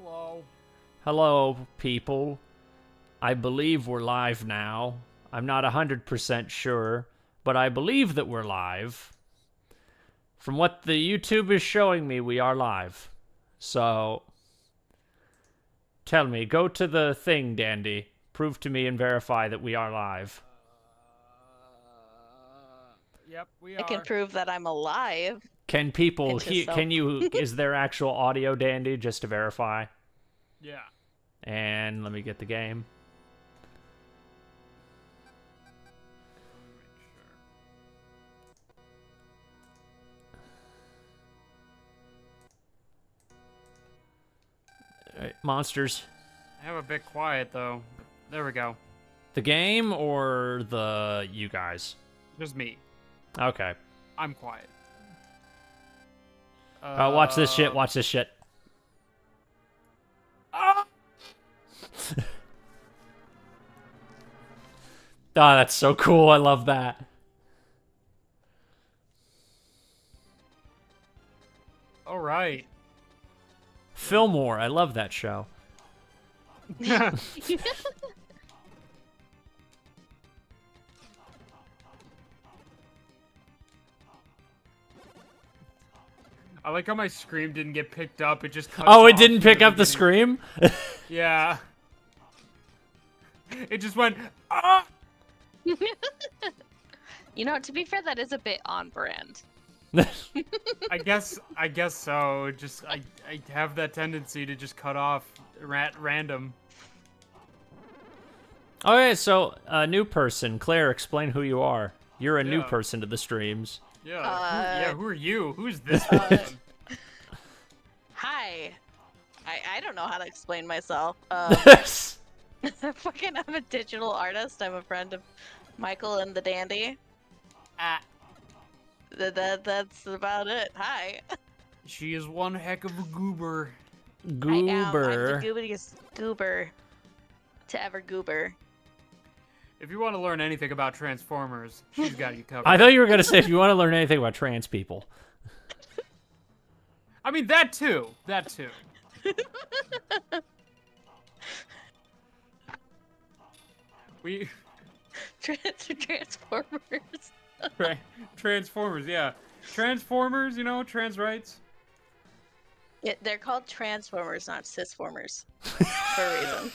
Hello. Hello, people. I believe we're live now. I'm not 100% sure, but I believe that we're live. From what the YouTube is showing me, we are live. So, tell me, go to the thing, Dandy. Prove to me and verify that we are live. Yep, we I can are. prove that I'm alive. Can people Pinch hear? yourself. Can you? Is there actual audio, Dandy, just to verify? Yeah. And let me get the game. All right, monsters. I have a bit quiet though. There we go. The game or the you guys? Just me. Okay. I'm quiet. Watch this shit. Watch this shit. Ah! Oh, that's so cool. I love that. All right. Fillmore. I love that show. I like how my scream didn't get picked up. It just cuts Oh, it off didn't in pick up the beginning. scream? Yeah. It just went, ah! You know, to be fair, that is a bit on brand. I guess so. Just I have that tendency to just cut off random. Okay, so a new person. Claire, explain who you are. You're a new Yeah. person to the streams. Yeah. Who are you? Who's this person? Hi. I don't know how to explain myself. Fucking, I'm a digital artist. I'm a friend of Michael and the Dandy. Ah. That's about it. Hi. She is one heck of a goober. I'm Goober. the goobiest goober to ever goober. If you want to learn anything about Transformers, she's got you covered. I thought you were going to say if you want to learn anything about trans people. I mean, that too. That too. We... Transformers. Transformers, yeah. Transformers, you know, trans rights. Yeah, they're called Transformers, not Cisformers. For a reason.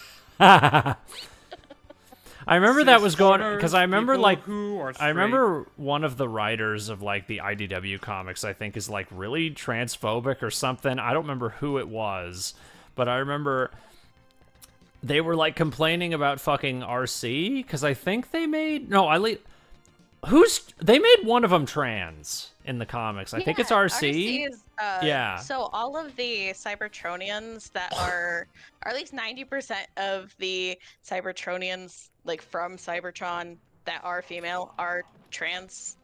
I remember that was going because I remember People like who are I remember one of the writers of like the IDW comics I think is like really transphobic or something. I don't remember who it was, but I remember they were like complaining about fucking RC because I think they made they made one of them trans in the comics. I think it's RC. Is, Yeah. So all of the Cybertronians that are, or at least 90% of the Cybertronians, like from Cybertron that are female, are trans,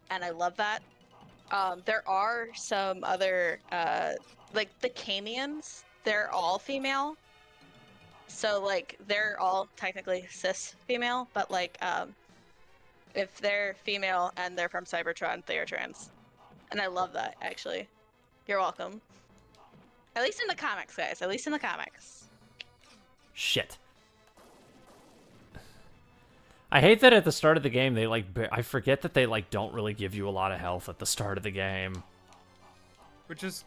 and I love that. There are some other, like the Canians, they're all female. So like they're all technically cis female, but like if they're female and they're from Cybertron, they are trans. And I love that, actually. You're welcome. At least in the comics, guys. At least in the comics. Shit. I hate that at the start of the game they like I forget that they like don't really give you a lot of health at the start of the game. Which is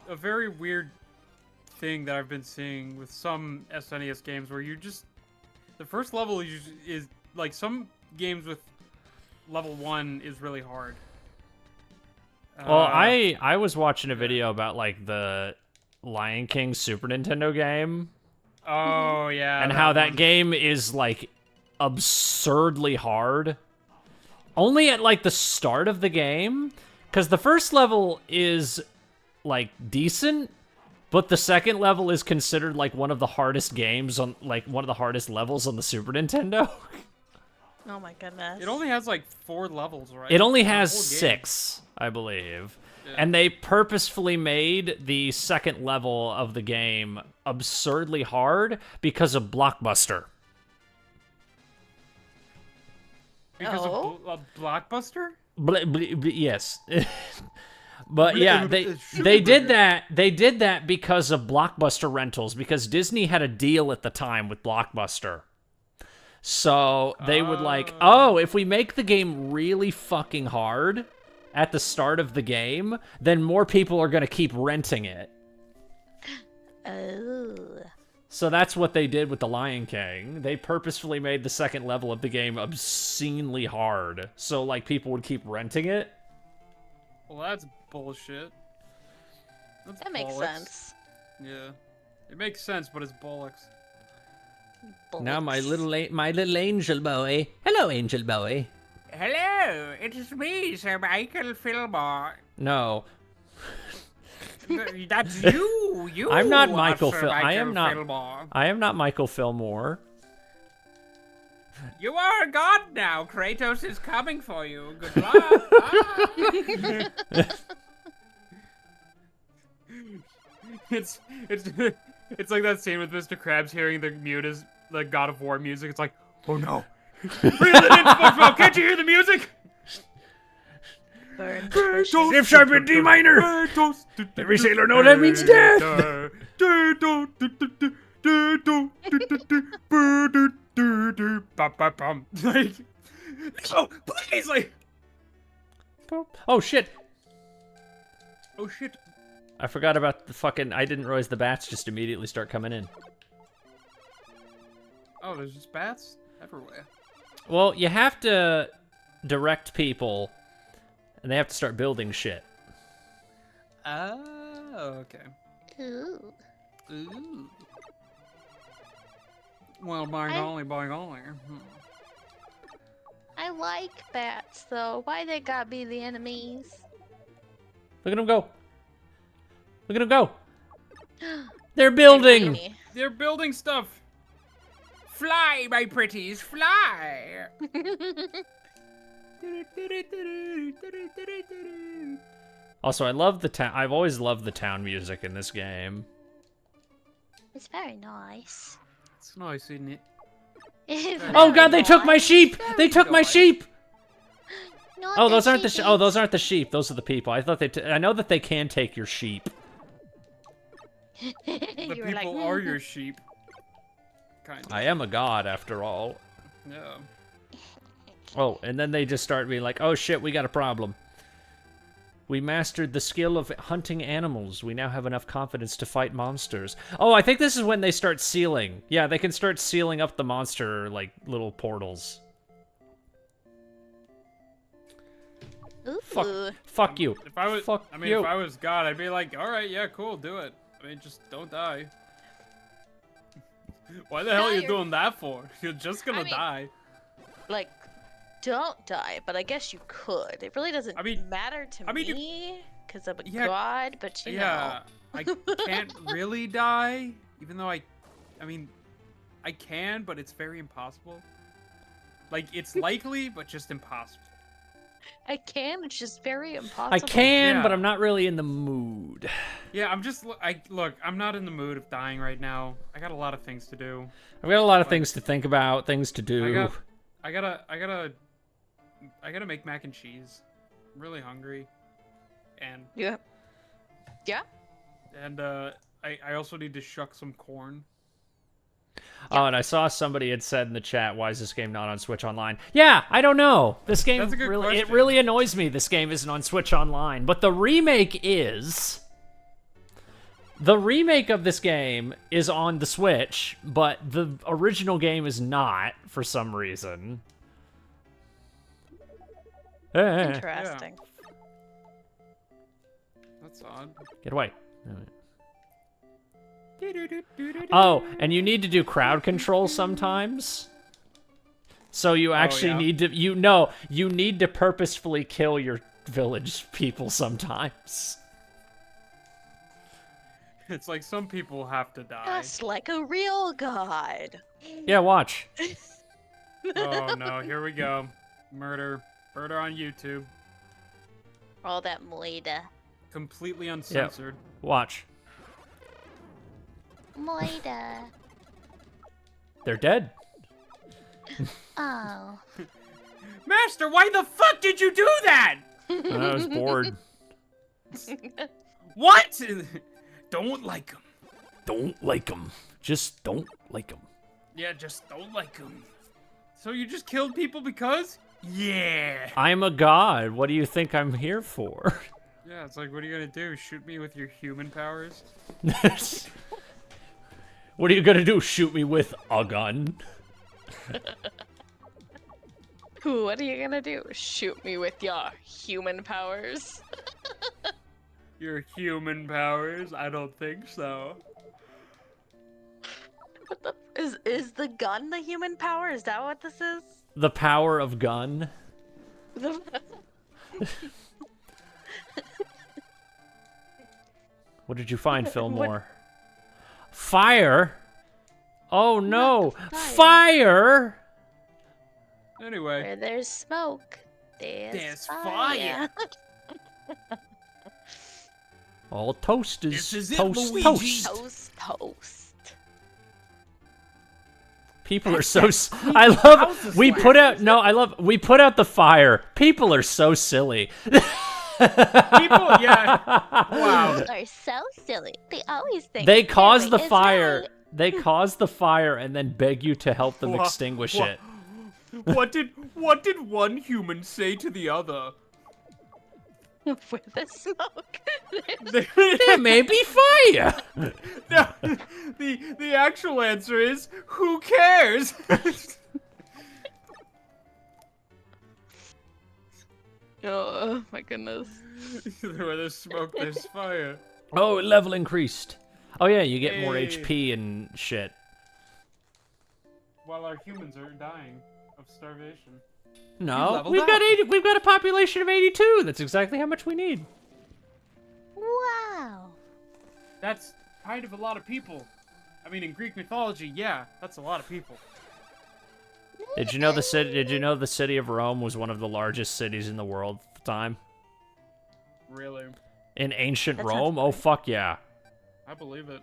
a very weird thing that I've been seeing with some SNES games where you just... The first level is like some games with level 1 is really hard. Well, I was watching a video about like the Lion King Super Nintendo game Oh, yeah. and how that one. game is like absurdly hard. Only at like the start of the game, because the first level is like decent, but the second level is considered like one of the hardest games on like one of the hardest levels on the Super Nintendo. Oh my goodness. It only has like 4 levels, right? It only The has whole game. 6, I believe. Yeah. And they purposefully made the second level of the game absurdly hard because of Blockbuster. Because Oh. of Blockbuster? Yes. But yeah, they did that. They did that because of Blockbuster rentals, because Disney had a deal at the time with Blockbuster. So they would like, oh, if we make the game really fucking hard at the start of the game, then more people are going to keep renting it. Oh. So that's what they did with The Lion King. They purposefully made the second level of the game obscenely hard, so like people would keep renting it. Well, that's bullshit. That makes bollocks. sense. Yeah, it makes sense, but it's bollocks. Now my little angel boy. Hello, angel boy. Hello, it is me, Sir Michael Fillmore. No. That's you. You. I'm not are Michael Sir Fil- I am Michael not- Fillmore. I am not Michael Fillmore. You are a god now. Kratos is coming for you. Good luck. Ah. It's it's like that scene with Mr. Krabs hearing the mute is the God of War music. It's like, oh no. Reel it in, SpongeBob. Can't you hear the music? F sharp and D minor. Every sailor knows that means death. Like, oh, please, like, Oh shit. oh shit. I forgot about the fucking. I didn't realize the bats just immediately start coming in. Oh, there's just bats everywhere. Well, you have to direct people, and they have to start building shit. Oh, okay. Ooh. Ooh. Well, by golly, by golly. I like bats, though. Why they gotta be the enemies? Look at them go. Look at them go. They're building. Really? They're building stuff. Fly, my pretties, fly. Also, I love the town. I've always loved the town music in this game. It's very nice. It's nice, isn't it? It's Oh god, very they took my nice. sheep. They took my sheep. Not Oh, the those aren't the sheepies. oh, those aren't the sheep. Those are the people. I thought I know that they can take your sheep. The You were like, people are your sheep. Kind of. I am a god after all. Yeah. Oh, and then they just start being like, "Oh shit, we got a problem. We mastered the skill of hunting animals. We now have enough confidence to fight monsters." Oh, I think this is when they start sealing. Yeah, they can start sealing up the monster like little portals. Ooh. Fuck you. If I was, Fuck I mean, you. if I was God, I'd be like, all right, yeah, cool, do it. I mean, just don't die. Why the hell are you you're- doing that for? You're just gonna I mean- die. Like, don't die, but I guess you could. It really doesn't I mean- matter to I mean, you- me, because I'm a Yeah, god, but you Yeah, I can't really die, even though I mean, I can, but it's very impossible. Like, it's likely, but just impossible. know. I can, it's just very impossible. I can, Yeah. but I'm not really in the mood. Yeah, I'm just, look, I'm not in the mood of dying right now. I got a lot of things to do. I've got a lot of things to think about, things to do. I gotta make mac and cheese. I'm really hungry. And, Yeah. Yeah? and, I also need to shuck some corn. Oh, and I saw somebody had said in the chat, "Why is this game not on Switch Online?" Yeah, I don't know. This game That's a good really, it question. really annoys me. This game isn't on Switch Online, but the remake is. The remake of this game is on the Switch, but the original game is not for some reason. Interesting. That's odd. Get away. Oh, and you need to do crowd control sometimes. So you actually yeah? need to, you need to purposefully kill your village people sometimes. It's like some people have to die. Just like a real god. Yeah, watch. Oh no, here we go. Murder. Murder on YouTube. All that moida. Completely uncensored. Watch. Moida. They're dead. Oh. Master, why the fuck did you do that? I was bored. What? Don't like him. Don't like him. Just don't like him. Yeah, just don't like him. So you just killed people because? Yeah. I'm a god. What do you think I'm here for? Yeah, it's like, what are you gonna do? Shoot me with your human powers? What are you gonna do? Shoot me with a gun? What are you gonna do? Shoot me with your human powers? Your human powers? I don't think so. What the is the gun the human power? Is that what this is? The power of gun. What did you find, Fillmore? Fire? Oh no! Fire! Anyway. Where there's smoke, There's fire. All toast is This is it, toast, Luigi. toast. Toast. People are so. I love. We put out. No, I love. We put out the fire. People are so silly. People, yeah. Wow. People are so silly. They always think They cause their the way is fire. right. They cause the fire and then beg you to help them Wha- extinguish wha- it. What did one human say to the other? With the smoke. There may be fire. No, the actual answer is, who cares? Oh my goodness. Where there's smoke, there's fire. Oh, level increased. Oh yeah, you get more Hey. HP and shit. While our humans are dying of starvation. No, leveled we've got up. 80. We've got a population of 82. That's exactly how much we need. Wow. That's kind of a lot of people. I mean, in Greek mythology, yeah, that's a lot of people. Did you know the city? Did you know the city of Rome was one of the largest cities in the world at the time? Really, In ancient That sounds Rome? Oh fuck yeah! I believe it.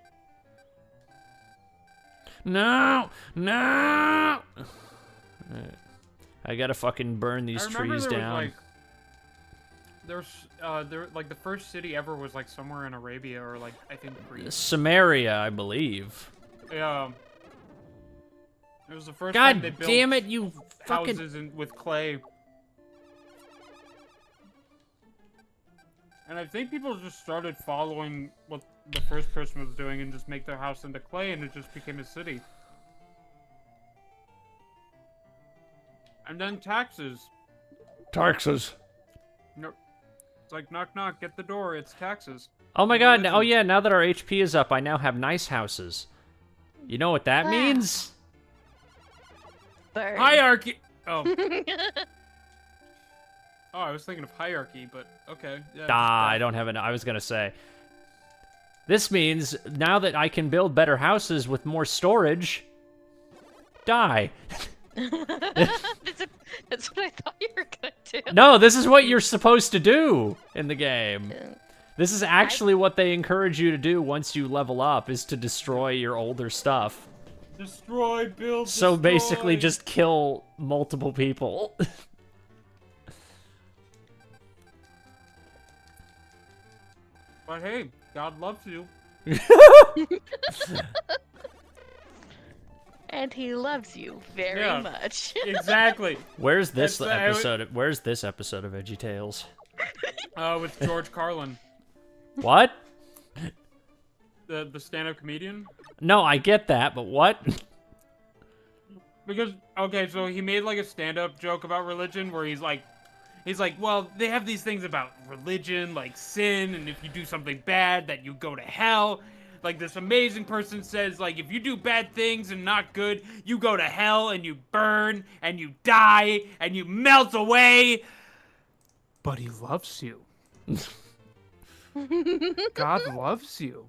No, no! I gotta fucking burn these I remember trees there down. was there like the first city ever was like somewhere in Arabia or like I think Greece. Samaria, I believe. Yeah. It was the first time they God built damn it, you fucking... houses with clay. And I think people just started following what the first person was doing and just make their house into clay, and it just became a city. And then taxes. Taxes. No, it's like knock knock, get the door. It's taxes. Oh my god, Religion. oh yeah, now that our HP is up, I now have nice houses. You know what that Wow. means? Bird. Hierarchy. Oh. Oh, I was thinking of hierarchy, but okay. Yeah, just Ah, that. I don't have an... I was gonna say. This means, now that I can build better houses with more storage... Die. That's what I thought you were gonna do. No, this is what you're supposed to do in the game. This is actually what they encourage you to do once you level up, is to destroy your older stuff. Destroy, build, So destroy. basically just kill multiple people. But hey, God loves you. And he loves you very Yeah. much. Exactly. Where's this That's- I would- episode? Where's this episode of VeggieTales? With George Carlin, What? the stand-up comedian. No, I get that, but what? Because okay, so he made like a stand-up joke about religion where he's like, well, they have these things about religion, like sin, and if you do something bad, that you go to hell. Like this amazing person says, like if you do bad things and not good, you go to hell and you burn and you die and you melt away. But he loves you. God loves you.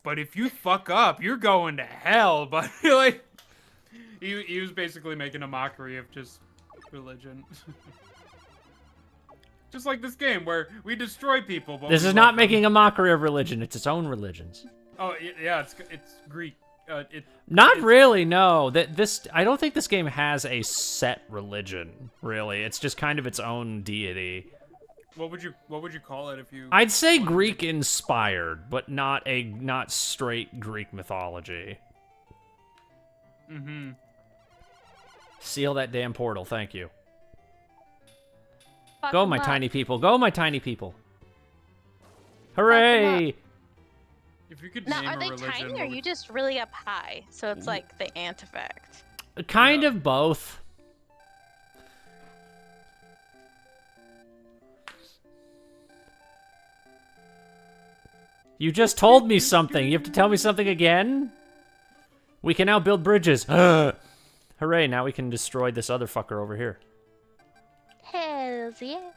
But if you fuck up, you're going to hell. But like, he was basically making a mockery of just religion. Just like this game where we destroy people. But This we is love not them. making a mockery of religion. It's its own religions. Oh yeah, it's Greek. Not It's- really, no. I don't think this game has a set religion, really. It's just kind of its own deity. What would you call it if you? I'd say wanted to- Greek inspired, but not straight Greek mythology. Mm-hmm. Seal that damn portal, thank you. Fuck Go, 'em my up. tiny people. Go, my tiny people. Hooray! If you could Now, name are a they religion, tiny or what are you would- just really up high? So it's like the ant effect. Kind Yeah. of both. You just told me something. You have to tell me something again? We can now build bridges. Hooray, now we can destroy this other fucker over here. Hells yeah.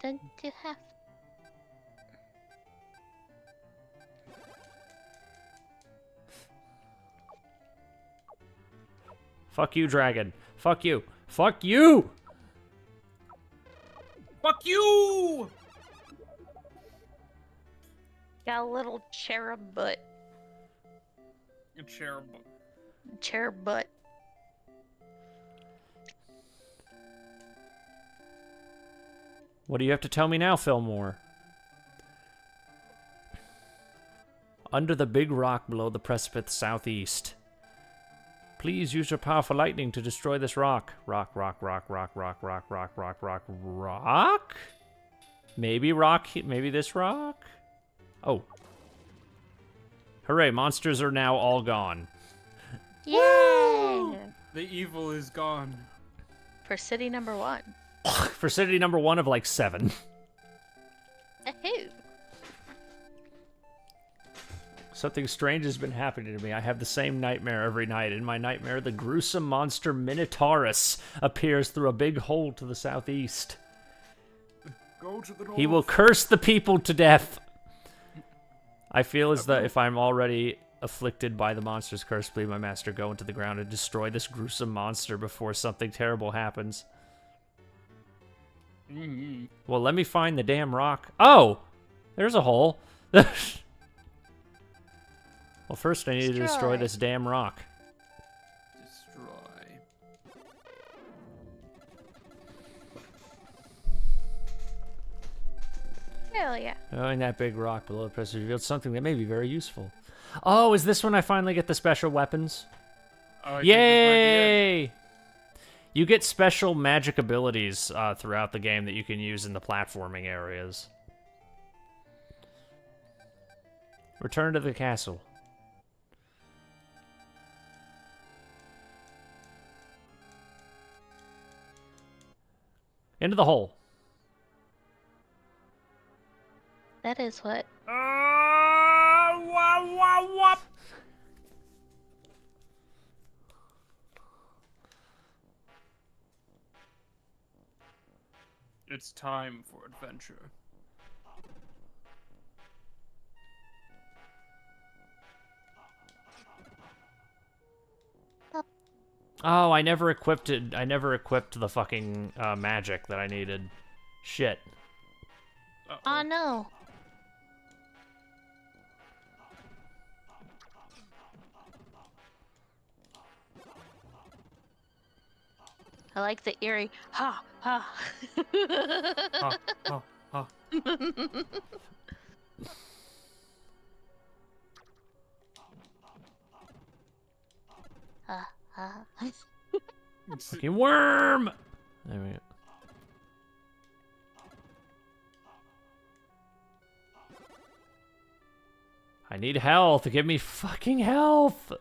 Don't you have? Fuck you, dragon. Fuck you. Fuck you! Fuck you! Got a little cherub butt. A cherub. Cherub butt. What do you have to tell me now, Fillmore? Under the big rock below the precipice southeast. Please use your powerful lightning to destroy this rock. Rock, rock, rock, rock, rock, rock, rock, rock, rock, rock? Maybe rock, maybe this rock? Oh. Hooray, monsters are now all gone. Yay! The evil is gone. For city number 1. For city number 1 of like 7. Ahoo! Something strange has been happening to me. I have the same nightmare every night. In my nightmare, the gruesome monster Minotaurus appears through a big hole to the southeast. Go to the north. He will curse the people to death. I feel as though if I'm already afflicted by the monster's curse, please, my master, go into the ground and destroy this gruesome monster before something terrible happens. Mm-hmm. Well, let me find the damn rock. Oh! There's a hole. Well, first I need to destroy this damn rock. Destroy. Hell yeah. Knowing that big rock below the press revealed something that may be very useful. Oh, is this when I finally get the special weapons? Oh, I think this might be it. Yay! You get special magic abilities throughout the game that you can use in the platforming areas. Return to the castle. Into the hole. That is what. It's time for adventure. Oh, I never equipped it. I never equipped the fucking magic that I needed. Shit. Uh-oh. Oh no. I like the eerie ha ha. Ha, ha, ha. Ha ha. Fucking worm! There we go. I need health. Give me fucking health.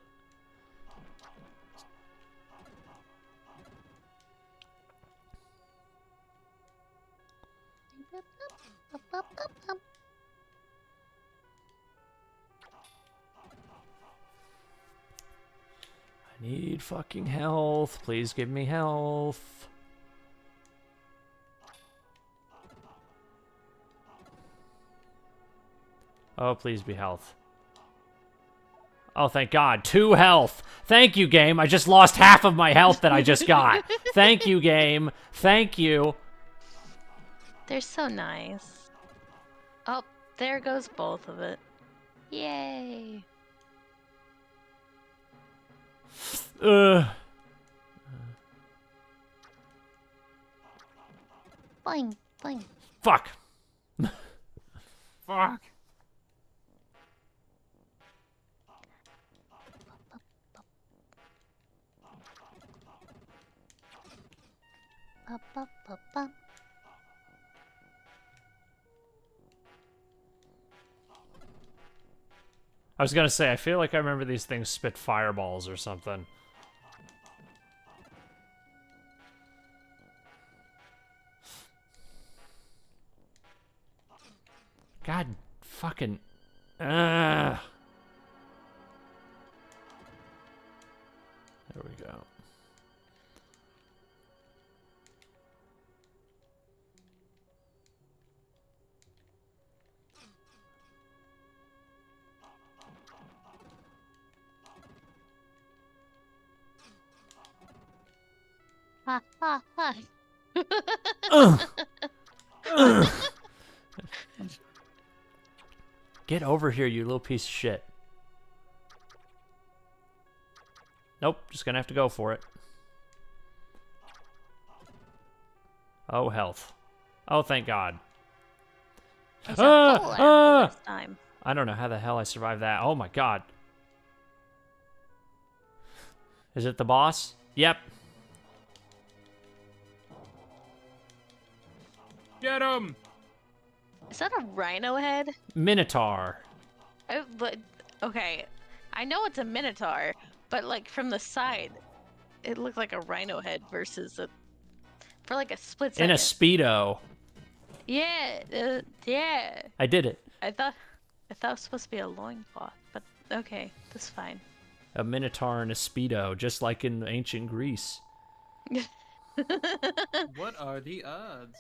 I need fucking health. Please give me health. Oh, please be health. Oh, thank God. 2 health. Thank you, game. I just lost half of my health that I just got. Thank you, game. Thank you. They're so nice. Oh, there goes both of it. Yay. Boing, boing. Fuck. Fuck. Ba, ba, ba, ba. I was gonna say, I feel like I remember these things spit fireballs or something. God fucking... There we go. Ha, ha, ha. Get over here, you little piece of shit. Nope, just gonna have to go for it. Oh, health. Oh, thank God. It's a full apple this time. I don't know how the hell I survived that. Oh my God. Is it the boss? Yep. Get him! Is that a rhino head? Minotaur. But okay, I know it's a minotaur, but like from the side, it looked like a rhino head versus a for like a split second. In a Speedo. Yeah, yeah. I did it. I thought it was supposed to be a loincloth, but okay, that's fine. A Minotaur in a Speedo, just like in ancient Greece. What are the odds?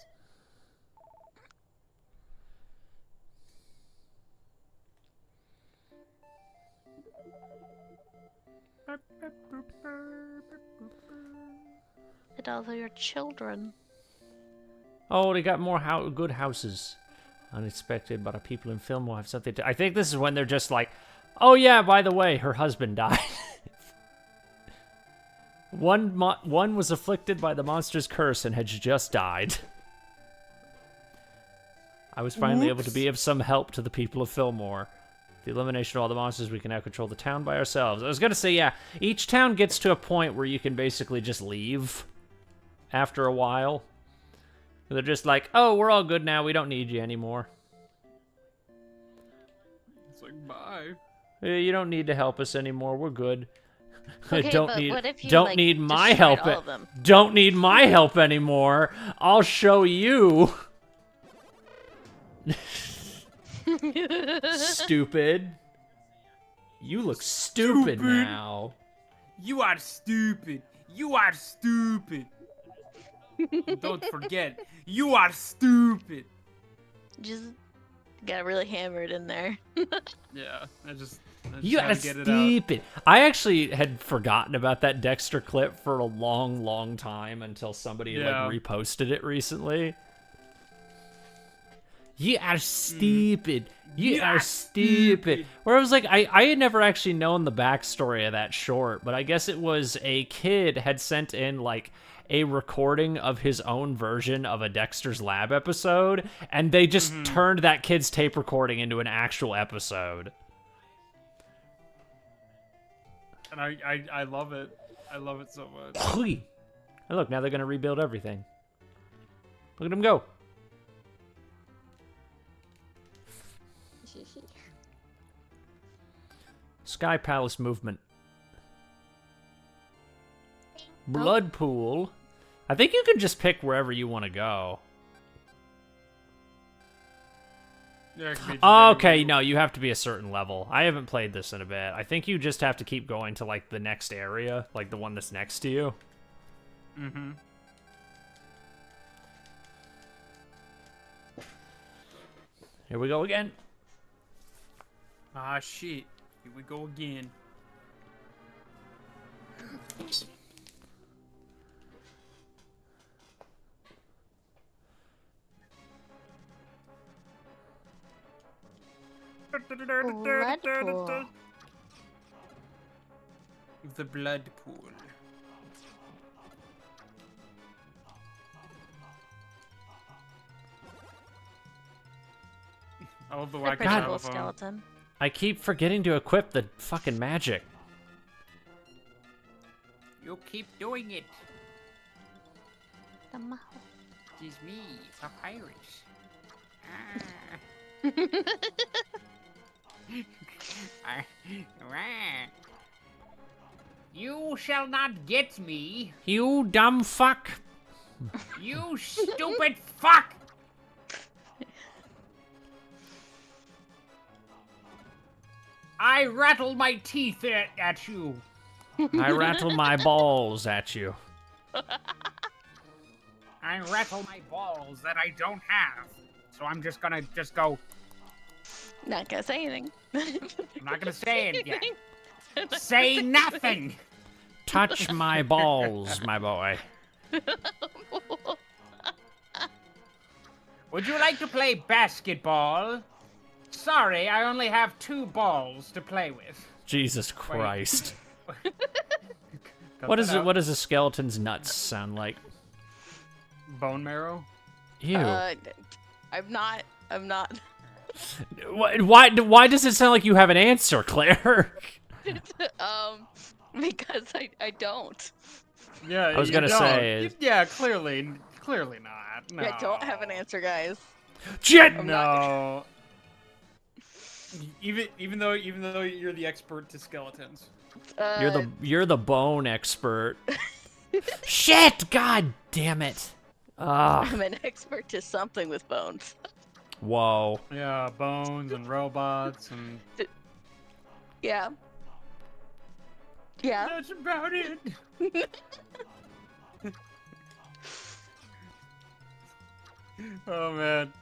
And all of your children. Oh, they got more good houses. Unexpected, but our people in film will have something to... I think this is when they're just like, oh yeah, by the way, her husband died. One was afflicted by the monster's curse and had just died. I was finally able to be of some help to the people of Fillmore. The elimination of all the monsters, we can now control the town by ourselves. I was gonna say, yeah, each town gets to a point where you can basically just leave after a while. They're just like, oh, we're all good now, we don't need you anymore. It's like, bye. You don't need to help us anymore, we're good. Okay, don't but need, what if you, don't like, need my destroyed help. all of them? Don't need my help anymore. I'll show you. Stupid. You look stupid now. You are stupid. You are stupid. Don't forget, you are stupid. Just got really hammered in there. Yeah, I just You had are to get it out. stupid. I actually had forgotten about that Dexter clip for a long, long time until somebody like reposted it recently. You are stupid. You are stupid. Where I was like, I had never actually known the backstory of that short, but I guess it was a kid had sent in like a recording of his own version of a Dexter's Lab episode, and they just turned that kid's tape recording into an actual episode. And I love it. I love it so much. And look, now they're going to rebuild everything. Look at them go. Sky Palace movement. Blood pool. I think you can just pick wherever you want to go. Yeah, it could be just Okay, everywhere. no, you have to be a certain level. I haven't played this in a bit. I think you just have to keep going to like the next area, like the one that's next to you. Mm-hmm. Here we go again. Ah, shit. Here we go again. Blood pool. The blood pool. The I love the They're wacky pretty cool xylophone. skeleton. I keep forgetting to equip the fucking magic. You keep doing it. The mouse. It is me, Papyrus. Ah. You shall not get me, You dumb fuck. you stupid fuck! I rattle my teeth at you. I rattle my balls at you. I rattle my balls that I don't have. So I'm just gonna go. Not gonna say anything. I'm not gonna say it yet. Say nothing. Touch my balls, my boy. Would you like to play basketball? Sorry, I only have 2 balls to play with. Jesus Christ. Cut What that is it? out. What does a skeleton's nuts sound like? Bone marrow? Ew. I'm not. Why does it sound like you have an answer, Claire? Because I don't. Yeah, I was you gonna don't. say- You- yeah, clearly not. No. I don't have an answer, guys. Shit! I'm not. No. Even though you're the expert to skeletons. You're the bone expert. Shit! God damn it! Ah, I'm an expert to something with bones. whoa. Yeah, bones and robots and Yeah. Yeah. that's about it. Oh man.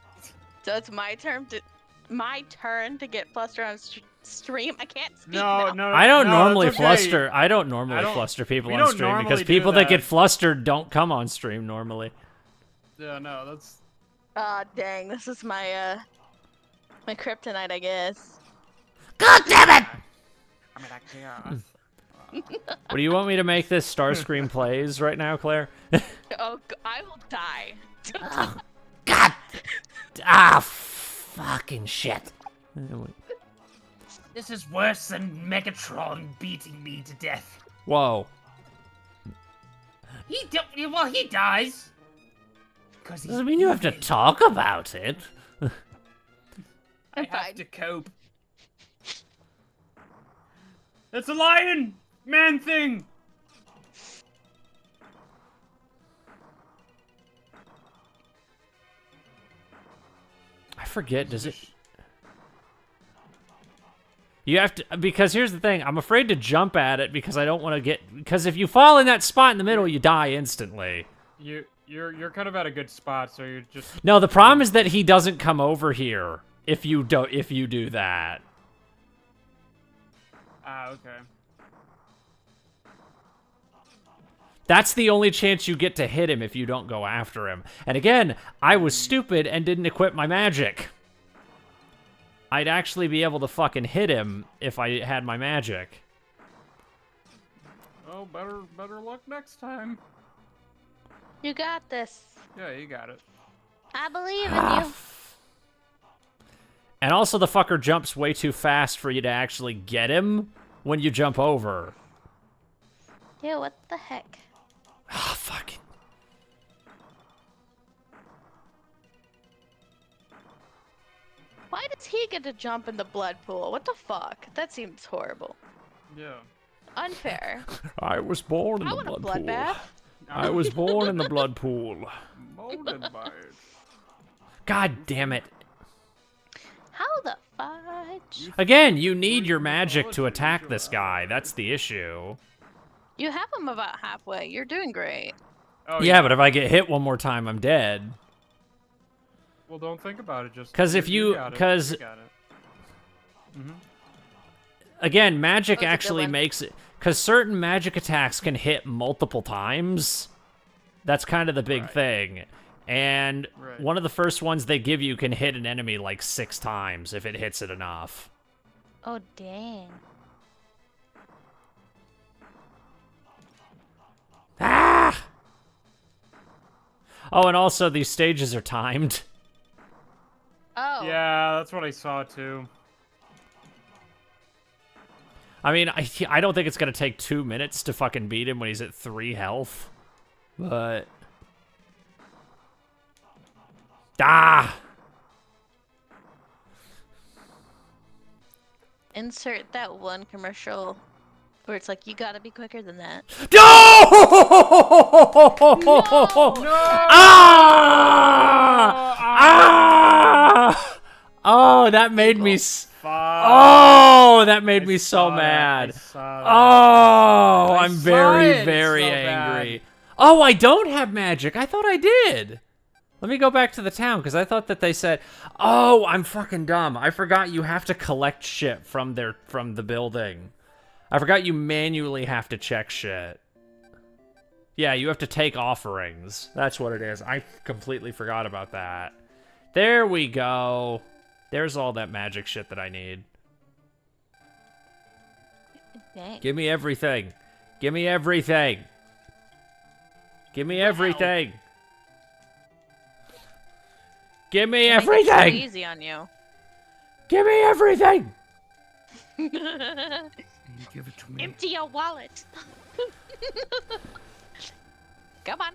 So it's my turn to get flustered on stream. I can't speak No, now. no. I don't no, normally that's okay. fluster. I don't normally I don't- fluster people we on don't stream because normally do people that get that. flustered don't come on stream normally. Yeah, no, that's Ah, dang. This is my my kryptonite, I guess. God damn it! I mean, actually, What do you want me to make this Starscream plays right now, Claire? Oh, I will die. God! Ah, fucking shit. this is worse than Megatron beating me to death. Whoa. He dies. Because Doesn't mean you have to talk about it. I I'm have fine. to cope. it's a lion man thing. I forget, does it... You have to... Because here's the thing, I'm afraid to jump at it because I don't want to get... Because if you fall in that spot in the middle, you die instantly. You're kind of at a good spot, so you're just No, the problem is that he doesn't come over here if you do that. okay. That's the only chance you get to hit him if you don't go after him. And again, I was stupid and didn't equip my magic. I'd actually be able to fucking hit him if I had my magic. Oh, better luck next time. You got this. Yeah, you got it. I believe in you. And also the fucker jumps way too fast for you to actually get him when you jump over. Yeah, what the heck? Ah, fuck. Why does he get to jump in the blood pool? What the fuck? That seems horrible. Yeah. Unfair. I was born in I the want a blood pool. bloodbath. I was born in the blood pool. Molded by it. God damn it. How the fudge? Again, you need your magic to attack this guy. That's the issue. You have him about halfway. You're doing great. Oh Yeah, but if I get hit one more time, I'm dead. Well, don't think about it. Just 'Cause if you- got it. 'cause- You got it. Again, magic That was a good actually one. makes it... Because certain magic attacks can hit multiple times. That's kind of the big Right. thing. And Right. one of the first ones they give you can hit an enemy like 6 times if it hits it enough. Oh, dang. Ah! Oh, and also these stages are timed. Oh. Yeah, that's what I saw too. I mean, I don't think it's gonna take 2 minutes to fucking beat him when he's at 3 health. But... Ah! Insert that one commercial where it's like, you gotta be quicker than that. No! Ah! Ah! Oh, that made me... Oh, that made me so mad. Oh, I'm very, very angry. Oh, I don't have magic. I thought I did. Let me go back to the town, because I thought that they said, oh, I'm fucking dumb. I forgot you have to collect shit from the building. I forgot you manually have to check shit. Yeah, you have to take offerings. That's what it is. I completely forgot about that. There we go. There's all that magic shit that I need. Dang. Give me everything. Give me everything. Give me everything. Give me Make it so everything. easy on you. Give me everything. Give it to me. Empty your wallet. Come on.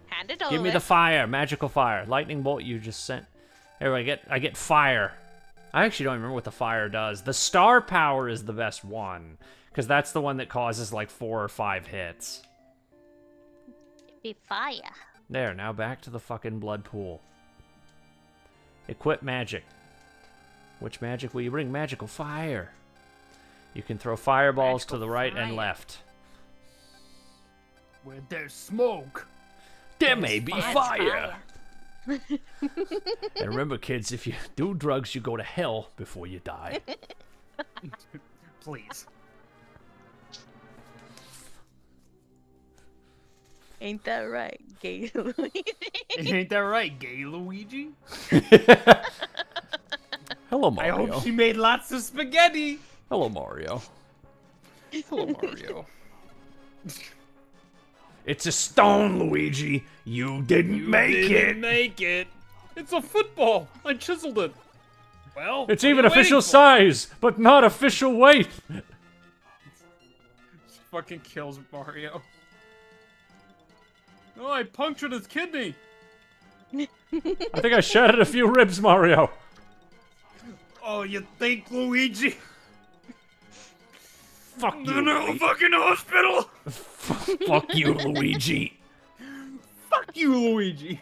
Hand it over. Give me the fire, magical fire, lightning bolt you just sent. Here I get fire. I actually don't remember what the fire does. The star power is the best one, because that's the one that causes like 4 or 5 hits. Be fire. There, now back to the fucking blood pool. Equip magic. Which magic will you bring? Magical fire. You can throw fireballs Magical to the right and fire. left. Where there's smoke. There may be That's fire. And remember, kids, if you do drugs, you go to hell before you die. Please. Ain't that right, gay Ain't that right, gay Luigi? Hello, I Mario. hope she made lots of spaghetti. Hello, Mario. Hello, Mario. It's a stone, Luigi. You didn't Didn't make it. It's a football. I chiseled it. Well, It's what are even you official waiting for? size, but not official weight. She fucking kills Mario. Oh, I punctured his kidney. I think I shattered a few ribs, Mario. Oh, you think, Luigi? Fuck you, No, Luigi. fucking hospital. Fuck you, Luigi. Fuck you, Luigi.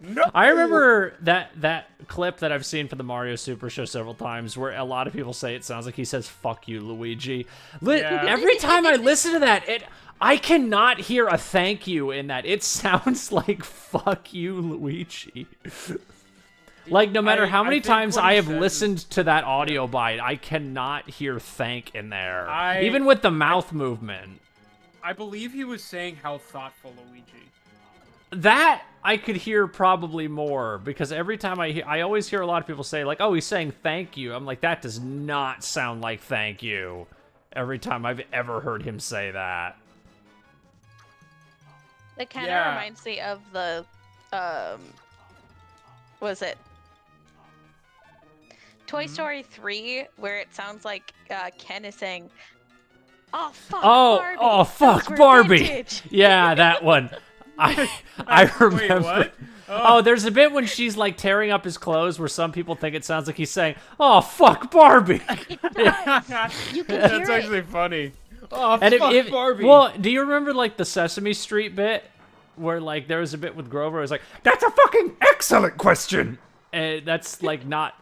No. I remember that clip that I've seen for the Mario Super Show several times where a lot of people say it sounds like he says, fuck you, Luigi. Yeah. Every time I listen to that, I cannot hear a thank you in that. It sounds like fuck you, Luigi. Like, no matter how I many think times what he I have says listened to that audio bite, I cannot hear thank in there. I- Even with the mouth movement. I believe he was saying how thoughtful Luigi. That I could hear probably more, because every time I always hear a lot of people say, like, oh, he's saying thank you. I'm like, that does not sound like thank you. Every time I've ever heard him say that. It kind of Yeah. reminds me of the, was it Toy Story 3, where it sounds like Ken is saying, "Oh fuck, Barbie! Oh, fuck, Those were Barbie!" vintage." Yeah, that one. I remember. Wait, what? Oh, there's a bit when she's like tearing up his clothes where some people think it sounds like he's saying, "Oh, fuck, Barbie." You can That's hear it. actually funny. Oh, And fuck Barbie. Well, do you remember like the Sesame Street bit where like there was a bit with Grover? It was like, "That's a fucking excellent question." And that's like not.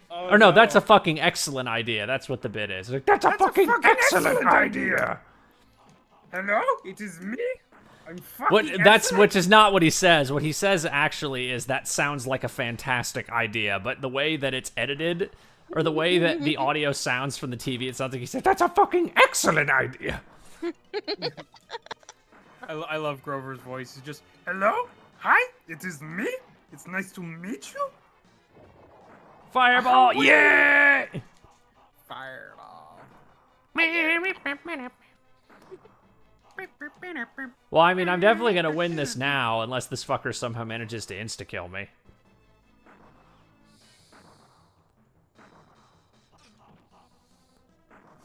Oh, Or no, that's a fucking excellent idea. That's what the bit is. Like, that's a fucking excellent idea. Hello? It is me? I'm fucking Which is not what he says. What he says actually is that sounds like a fantastic idea, but the way that it's edited, or the way that the audio sounds from the TV, it sounds like he said, "That's a fucking excellent idea." I love Grover's voice. He's just, hello? Hi? It is me? It's nice to meet you? Fireball, yeah! Fireball. Well, I mean, I'm definitely gonna win this now, unless this fucker somehow manages to insta-kill me.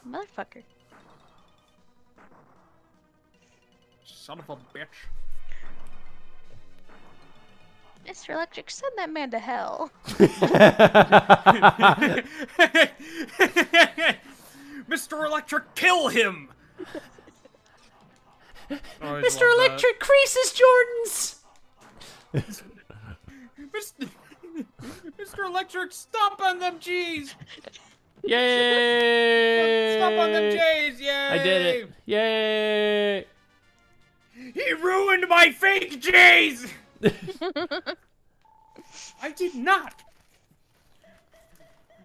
Motherfucker. Son of a bitch. Mr. Electric, send that man to hell. Mr. Electric, kill him! Mr. Electric creases Jordans! Mr. Electric, stomp on them G's! Yay! Stomp on them J's, yay! I did it. Yay! He ruined my fake J's! I did not!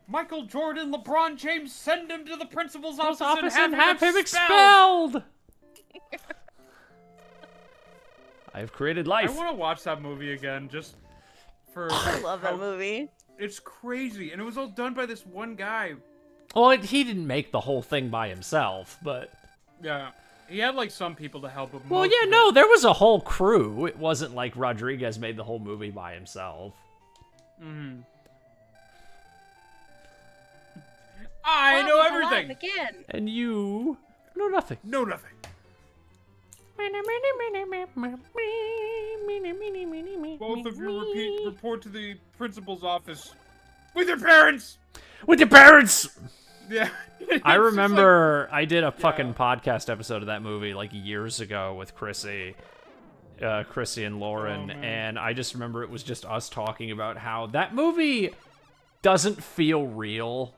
Michael Jordan, LeBron James, send him to the principal's office and have him expelled! I've created I life. want to watch that movie again, just for... I love that movie. It's crazy, and it was all done by this one guy. Well, he didn't make the whole thing by himself, but... Yeah. He had, like, some people to help him. Well, most yeah, of no, it. there was a whole crew. It wasn't like Rodriguez made the whole movie by himself. Mm-hmm. I know everything! Again. And you know nothing. Know nothing. Both of you report to the principal's office. With your parents! With your parents! Yeah. I remember I did a fucking podcast episode of that movie like years ago with Chrissy and Lauren, and I just remember it was just us talking about how that movie doesn't feel real.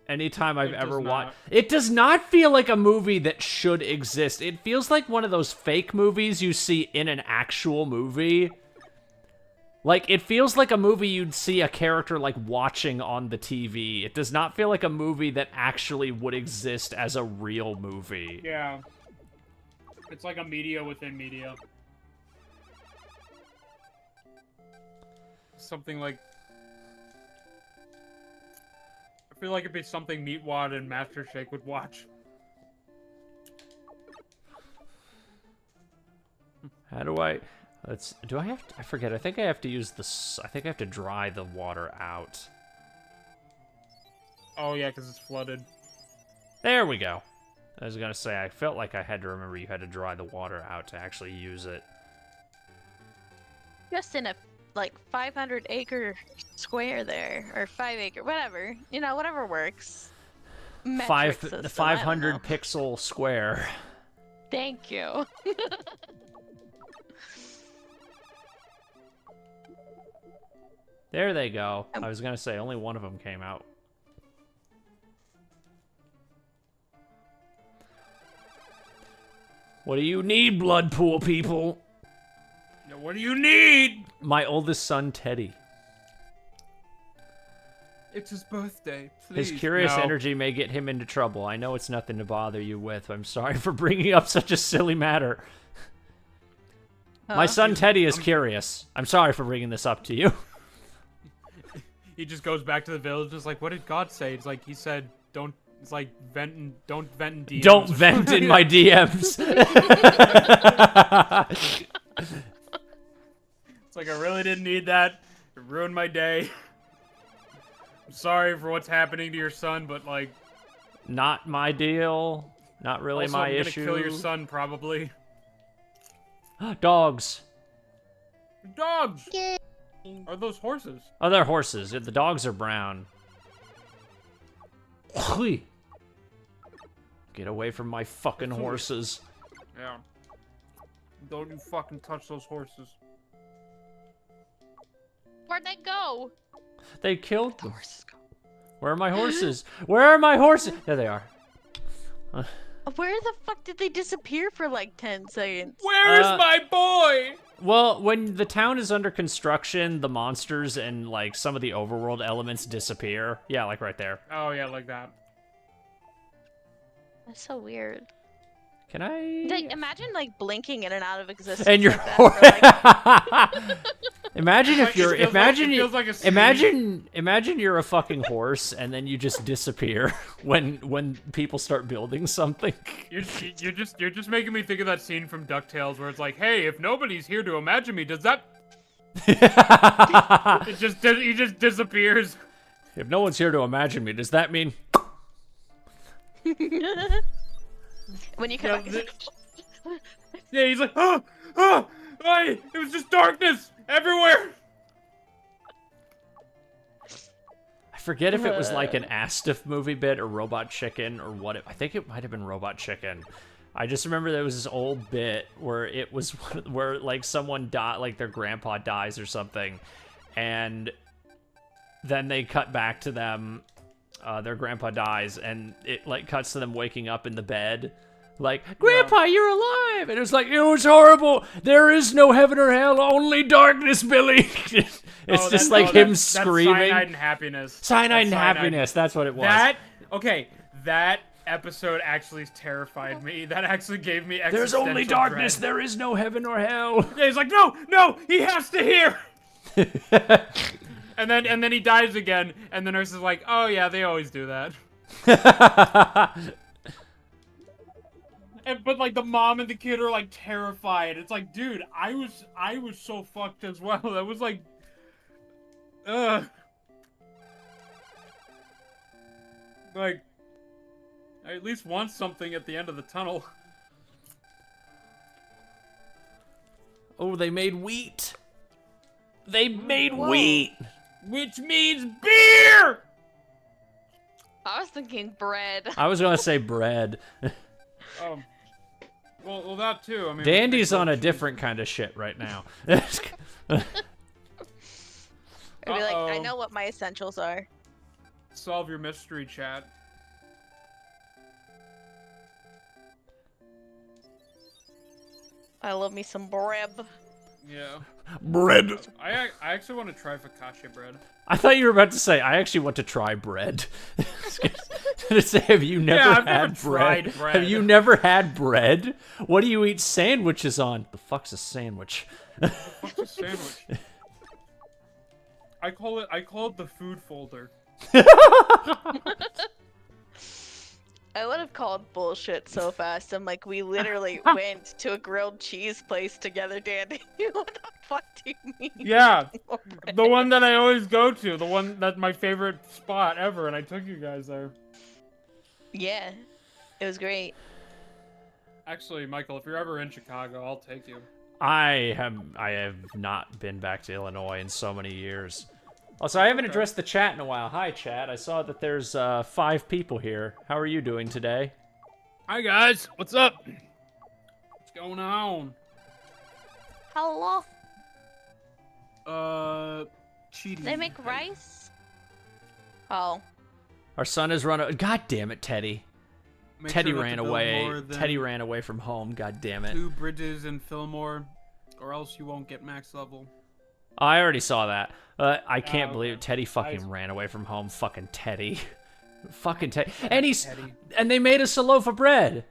Anytime I've ever watched it, does not feel like a movie that should exist. It feels like one of those fake movies you see in an actual movie. Like, it feels like a movie you'd see a character, like, watching on the TV. It does not feel like a movie that actually would exist as a real movie. Yeah. It's like a media within media. Something like... I feel like it'd be something Meatwad and Master Shake would watch. How do I... do I have to... I forget. I think I have to use the... I think I have to dry the water out. Oh, yeah, because it's flooded. There we go. I was gonna say, I felt like I had to remember you had to dry the water out to actually use it. Just in a, like, 500-acre square there. Or 5-acre, whatever. You know, whatever works. Metric system, The I don't 500 know. pixel square. Thank you. There they go. I was gonna say, only one of them came out. What do you need, blood pool people? Now, what do you need? My oldest son, Teddy. It's his birthday. Please. His curious No. energy may get him into trouble. I know it's nothing to bother you with. I'm sorry for bringing up such a silly matter. My son Teddy is curious. I'm sorry for bringing this up to you. He just goes back to the village, just like, what did God say? It's like, he said, don't, it's like, don't vent in DMs. Don't vent in my DMs. It's like, I really didn't need that. It ruined my day. I'm sorry for what's happening to your son, but, like... Not my deal. Not really also, my I'm gonna issue. kill your son, probably. Dogs. Dogs! Are those horses? Oh, they're horses. The dogs are brown. Get away from my fucking horses. Yeah. Don't you fucking touch those horses. Where'd they go? They killed The them. horses go. Where are my horses? Where are my horses? There they are. Where the fuck did they disappear for like 10 seconds? Where is my boy? Well, when the town is under construction, the monsters and, like, some of the overworld elements disappear. Yeah, like right there. Oh, yeah, like that. That's so weird. Can I... Like, imagine like blinking in and out of existence. And you're... like that for, like... Imagine if you're... Imagine it you... feels like a scene. Imagine you're a fucking horse and then you just disappear when people start building something. You're just making me think of that scene from DuckTales where it's like, hey, if nobody's here to imagine me, does that... he just disappears. If no one's here to imagine me, does that mean... When you come Yeah, back, Yeah, he's like, it was just darkness everywhere. I forget if it was like an Astiff movie bit or Robot Chicken or what. I think it might have been Robot Chicken. I just remember there was this old bit where it was where like someone died, like their grandpa dies or something, and then they cut back to them. Their grandpa dies, and it like cuts to them waking up in the bed. Like, Grandpa, you're alive! And it was like, it was horrible. There is no heaven or hell, only darkness, Billy. It's just like him screaming. That's Cyanide and Happiness. Cyanide and Happiness, that's what it was. That episode actually terrified me. That actually gave me There's existential only darkness, dread. there is no heaven or hell. Yeah, he's like, no, he has to hear. and then he dies again, and the nurse is like, oh yeah, they always do that. But like the mom and the kid are like terrified. It's like, dude, I was so fucked as well. That was like, like, I at least want something at the end of the tunnel. Oh, they made wheat. They made wheat. Which means beer! I was thinking bread. I was gonna say bread. Well, that too. I mean, Dandy's on a different kind of shit right now. I'd be like, I know what my essentials are. Solve your mystery, chat. I love me some bread. Yeah. Bread. I actually want to try focaccia bread. I thought you were about to say, I actually want to try bread. To say, have you never I've had never tried bread. Have you never had bread? What do you eat sandwiches on? The fuck's a sandwich? What's a sandwich? I call it the food folder. I would have called bullshit so fast. I'm like, we literally went to a grilled cheese place together, Dandy. What the fuck do you mean? Yeah, the one that I always go to, the one that's my favorite spot ever, and I took you guys there. Yeah, it was great. Actually, Michael, if you're ever in Chicago, I'll take you. I have not been back to Illinois in so many years. Also, I haven't addressed the chat in a while. Hi, chat. I saw that there's 5 people here. How are you doing today? Hi, guys. What's up? What's going on? Hello. Cheating. They make rice? Oh. Our son has run. God damn it, Teddy. Make Teddy sure not ran to build away. more than Teddy ran away from home. God damn it. 2 bridges in Fillmore, or else you won't get max level. I already saw that. I can't believe okay. Teddy fucking ran away from home. Fucking Teddy. Fucking Teddy. Teddy. And they made us a loaf of bread.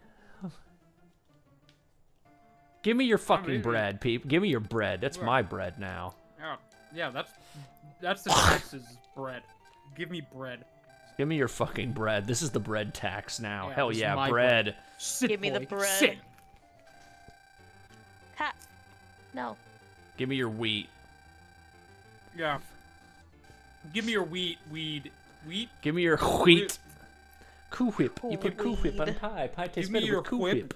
Give me your fucking maybe. bread, peep. Give me your bread. That's my bread now. Yeah, that's the taxes bread. Give me bread. Give me your fucking bread. This is the bread tax now. Yeah, Hell this is yeah, my bread. Sit, Give me the boy, bread. Sit. Ha. No. Give me your wheat. Yeah. Give me your wheat. Give me your wheat. Cool whip. You put Cool Whip on Weed. pie. Pie tastes Give me better your with Cool whip. Whip.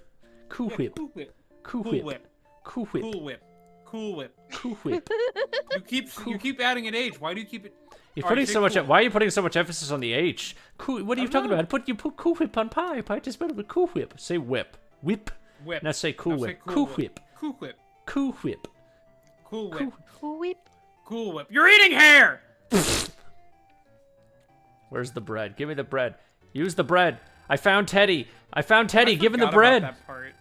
Cool Yeah, Whip. Cool whip. Cool Cool Whip. whip. Cool Whip. Cool whip. Cool whip. Cool Whip. You keep adding an H. Why do you keep it? You're All putting right, say so much. cool. Why are you putting so much emphasis on the H? Cool. What are you I talking don't about? You put Cool Whip on pie. Pie tastes better with Cool Whip. Say whip. Whip. Whip. Now say Cool Now say Whip. Cool Whip. Cool whip. Cool Whip. Cool whip. Cool whip. Cool whip. You're eating hair. Where's the bread? Give me the bread. Use the bread. I found Teddy. I found Teddy. Give him the forgot bread. about that part.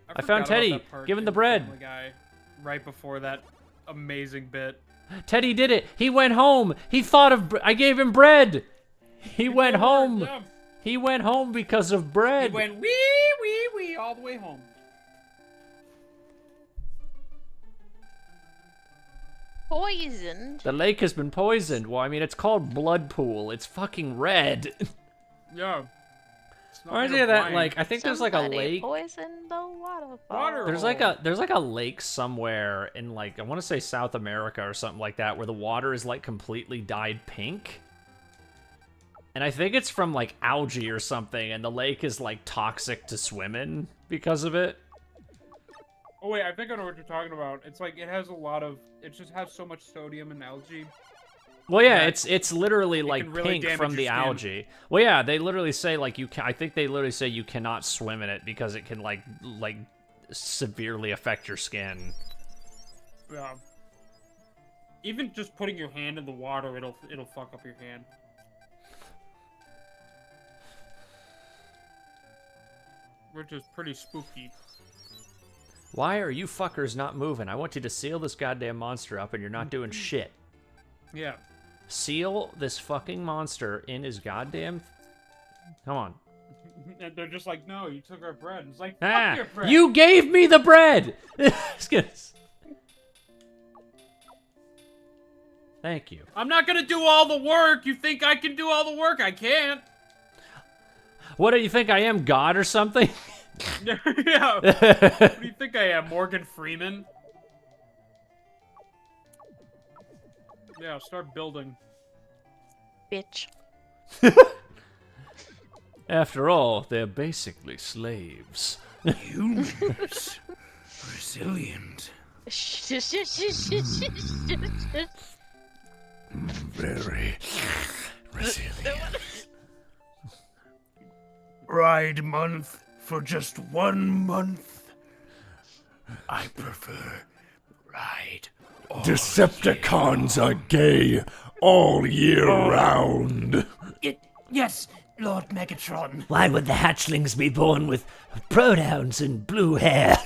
I found forgot about Teddy. that part Give him the in bread. Family Guy, right before that amazing bit. Teddy did it. He went home. He thought of. I gave him bread. He went home. Yeah. He went home because of bread. He went wee all the way home. Poisoned. The lake has been poisoned. Well, I mean, it's called Blood Pool. It's fucking red. Yeah. It's not Reminds made me of that, wine. like, I think there's like a Somebody lake. Poisoned the waterfall. Water. There's like a lake somewhere in like I want to say South America or something like that where the water is like completely dyed pink. And I think it's from, like, algae or something, and the lake is, like, toxic to swim in because of it. Oh wait, I think I know what you're talking about. It's like it has a lot of. It just has so much sodium and algae. Well, yeah, that it's literally, like, can really pink damage from your the skin. algae. Well, yeah, they literally say, like, I think they literally say you cannot swim in it because it can, like severely affect your skin. Yeah. Even just putting your hand in the water, it'll fuck up your hand. Which is pretty spooky. Why are you fuckers not moving? I want you to seal this goddamn monster up, and you're not doing shit. Yeah. Seal this fucking monster in his goddamn... Come on. And they're just like, no, you took our bread. It's like, fuck your bread. You gave me the bread! Thank you. I'm not gonna do all the work. You think I can do all the work? I can't. What do you think I am, God or something? Yeah. What do you think I am, Morgan Freeman? Yeah, start building. Bitch. After all, they're basically slaves. Humans. Resilient. Very resilient. Ride month for just 1 month. I prefer Ride. Decepticons are gay all year round. Yes, Lord Megatron. Why would the hatchlings be born with pronouns and blue hair?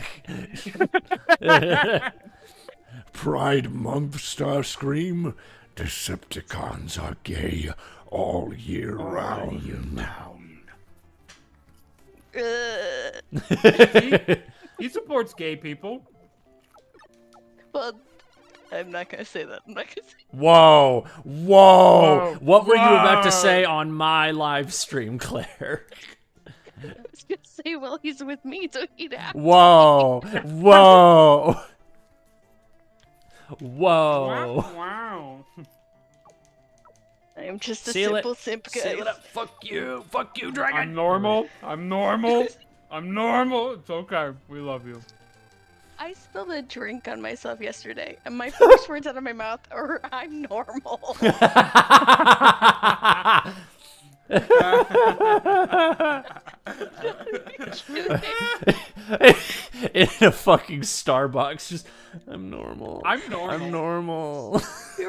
Pride Month, Starscream. Decepticons are gay all year round. He supports gay people. Well, I'm not gonna say that. I'm not gonna say. Whoa. Whoa. What were you about to Whoa. say on my live stream, Claire? I was gonna say, well, he's with me, so he'd have. Whoa. Whoa. Whoa. Wow. I'm just a Seal it. simple simp, guys. Seal it up. Fuck you, dragon. I'm normal. I'm normal. I'm normal. It's okay. We love you. I spilled a drink on myself yesterday, and my first words out of my mouth are, "I'm normal." In a fucking Starbucks, just I'm normal. I'm normal. I'm normal. We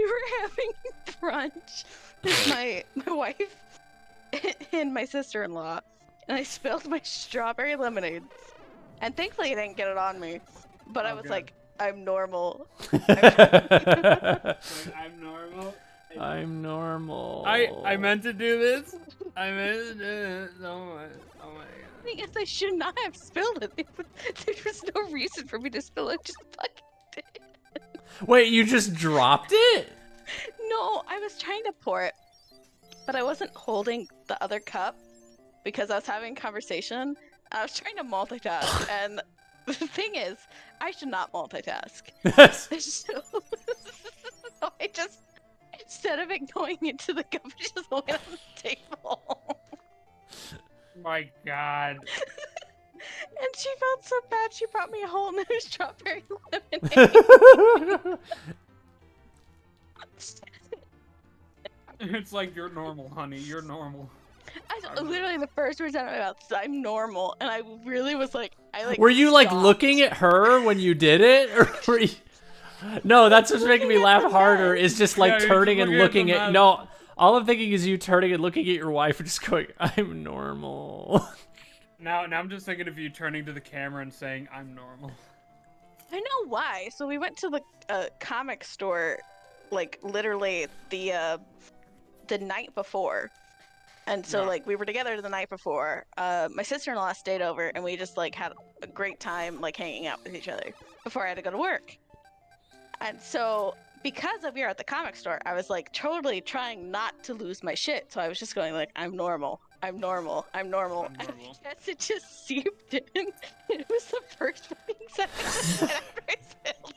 were having brunch with my wife and my sister-in-law, and I spilled my strawberry lemonade. And thankfully, I didn't get it on me. But I was good. like, I'm normal. I'm normal. I'm normal. I meant to do this. I meant to do this. Oh my god. I guess I should not have spilled it. There was no reason for me to spill it. Just fucking did. Wait, you just dropped it? No, I was trying to pour it, but I wasn't holding the other cup because I was having a conversation. I was trying to multitask, and the thing is, I should not multitask. So I just, instead of it going into the cup, it just went on the table. My god. And she felt so bad, she brought me a whole new strawberry lemonade. It's like, you're normal, honey. You're normal. Literally, the first words out of my mouth is, I'm normal. And I really was like, Were you like stopped. looking at her when you did it, or were you... No, that's what's making me laugh harder. Is just like Yeah, you're turning just and looking looking at the at. No, all I'm thinking is you turning and looking at your wife and just going, "I'm normal." Now I'm just thinking of you turning to the camera and saying, I'm normal. I know why. So we went to the comic store, like literally the night before, and so Yeah. like we were together the night before. My sister-in-law stayed over, and we just like had a great time like hanging out with each other before I had to go to work. And so because we were at the comic store, I was like totally trying not to lose my shit. So I was just going like, I'm normal. I'm normal. I'm normal. I'm And normal. I guess it just seeped in. It was the first fucking sentence after I spilled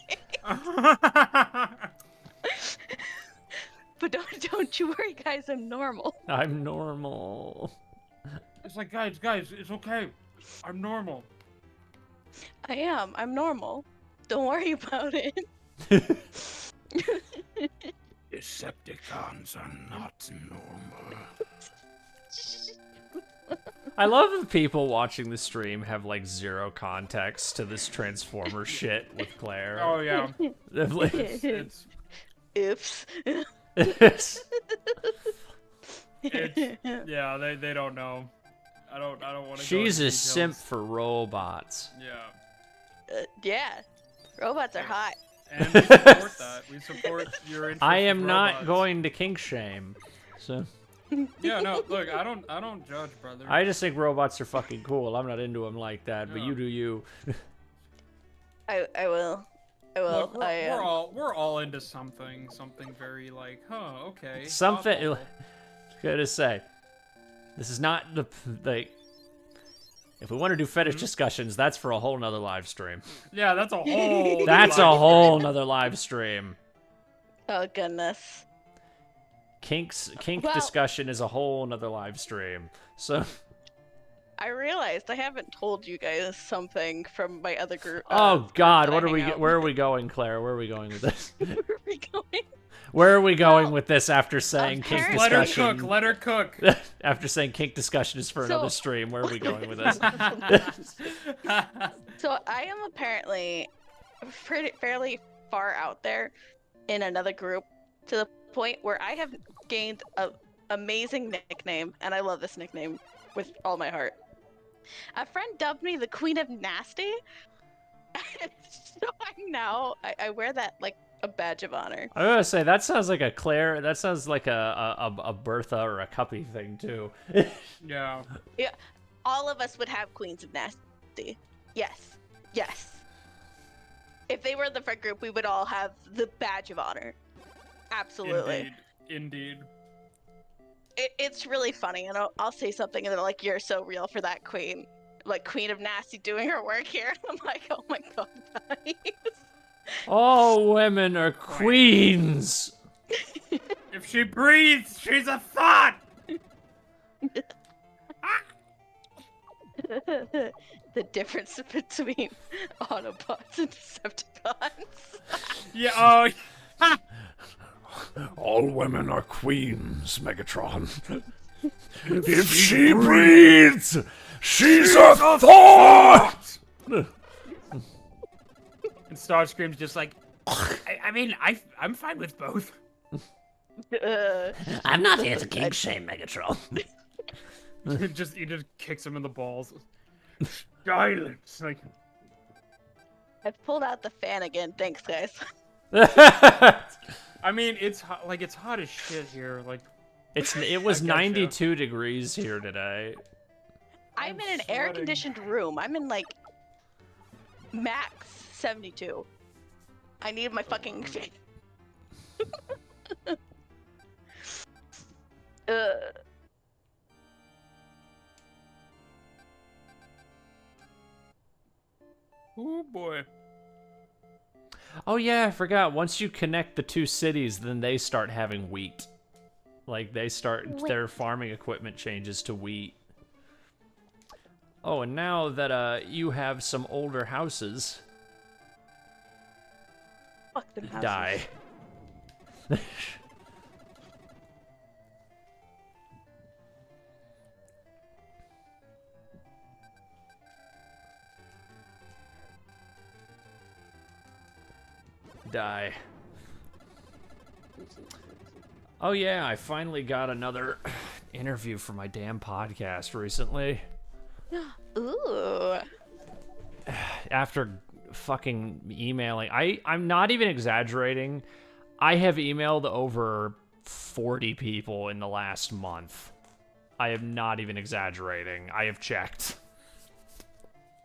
it. But don't you worry, guys. I'm normal. I'm normal. It's like, guys, it's okay. I'm normal. I am. I'm normal. Don't worry about it. Decepticons are not normal. I love that people watching the stream have like zero context to this Transformer shit with Claire. Oh yeah. They've, like, It's Oops. yeah. They don't know. I don't want to. She's a simp for robots. Yeah. Yeah. Robots are hot. And we support that. We support your interest. I in am not robots. going to kink shame. So Yeah, no. Look, I don't judge, brother. I just think robots are fucking cool. I'm not into them like that, but Yeah. you do you. I will. I will. Look, we're all into something very like, huh, okay. Something. thoughtful. Gotta say, this is not the like. If we want to do fetish discussions, that's for a whole nother live stream. Yeah, that's a whole. That's a live whole nother live stream. Oh goodness. Kink Well- discussion is a whole nother live stream. So, I realized I haven't told you guys something from my other group. oh God, that what I are we? hang out Where are with. we going, Claire? Where are we going with this? Where are we going? Where are we going Well, with this after saying kink apparently- Let her discussion? cook. Let her cook. After saying kink discussion is for So- another stream, where are we going with this? So I am apparently fairly far out there in another group to the point where I have gained a amazing nickname, and I love this nickname with all my heart. A friend dubbed me the Queen of Nasty, and so I wear that like a badge of honor. I gotta say that sounds like a Claire. That sounds like a Bertha or a Cuppy thing too. Yeah. Yeah, all of us would have Queens of Nasty. Yes, yes. If they were in the friend group, we would all have the badge of honor. Absolutely. Indeed. It's really funny, and I'll say something, and they're like, "You're so real for that queen, like Queen of Nasty doing her work here." I'm like, "Oh my god, guys." All women are queens. If she breathes, she's a thought. The difference between Autobots and Decepticons. Yeah. Oh. All women are queens, Megatron. If she breathes, she's a thought! And Starscream's just like, I mean, I'm fine with both. I'm not here to kink shame Megatron. He just kicks him in the balls. Silence. Like, I've pulled out the fan again. Thanks, guys. I mean, it's hot, like it's hot as shit here. Like, It was I gotcha. 92 degrees here today. I'm in an sweating. air-conditioned room. I'm in like max 72. I need my fucking fan. oh boy. Oh yeah, I forgot. Once you connect the two cities, then they start having wheat. Like their farming equipment changes to wheat. Oh, and now that you have some older houses, Fuck them houses. die. Die. Oh yeah, I finally got another interview for my damn podcast recently. Ooh. After fucking emailing, I'm not even exaggerating. I have emailed over 40 people in the last month. I am not even exaggerating. I have checked.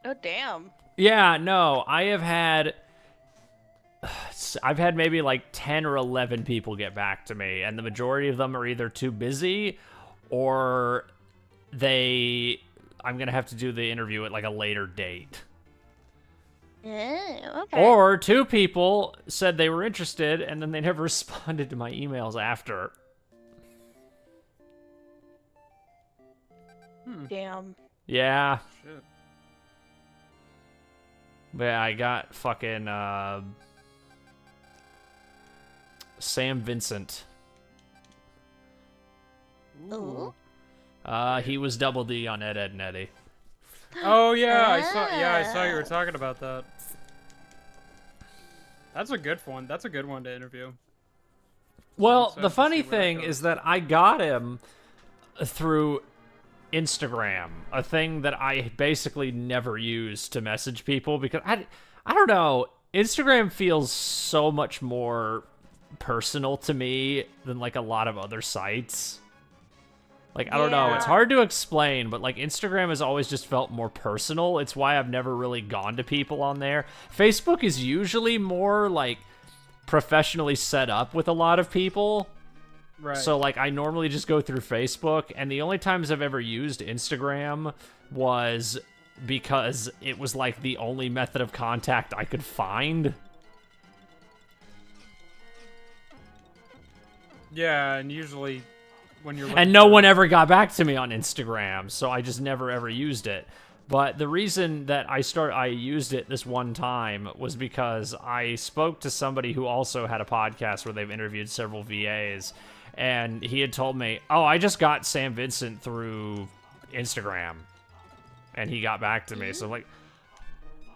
Oh damn. Yeah, no, I've had maybe like 10 or 11 people get back to me, and the majority of them are either too busy or I'm gonna have to do the interview at like a later date. Okay. Or 2 people said they were interested, and then they never responded to my emails after. Damn. Yeah. Shit. But I got fucking, Sam Vincent. Ooh. He was Double D on Ed, Ed, and Eddie. Oh yeah, I saw you were talking about that. That's a good one. That's a good one to interview. Well, excited the to funny see where that thing goes. is that I got him through Instagram, a thing that I basically never use to message people because I don't know, Instagram feels so much more personal to me than like a lot of other sites. Like, I don't know, it's Yeah. hard to explain, but like Instagram has always just felt more personal. It's why I've never really gone to people on there. Facebook is usually more like professionally set up with a lot of people. Right. So, like, I normally just go through Facebook, and the only times I've ever used Instagram was because it was, like, the only method of contact I could find. Yeah, and usually when you're looking And no for- one ever got back to me on Instagram, so I just never ever used it. But the reason that I used it this one time was because I spoke to somebody who also had a podcast where they've interviewed several VAs, and he had told me, "Oh, I just got Sam Vincent through Instagram," and he got back to me. So I'm like,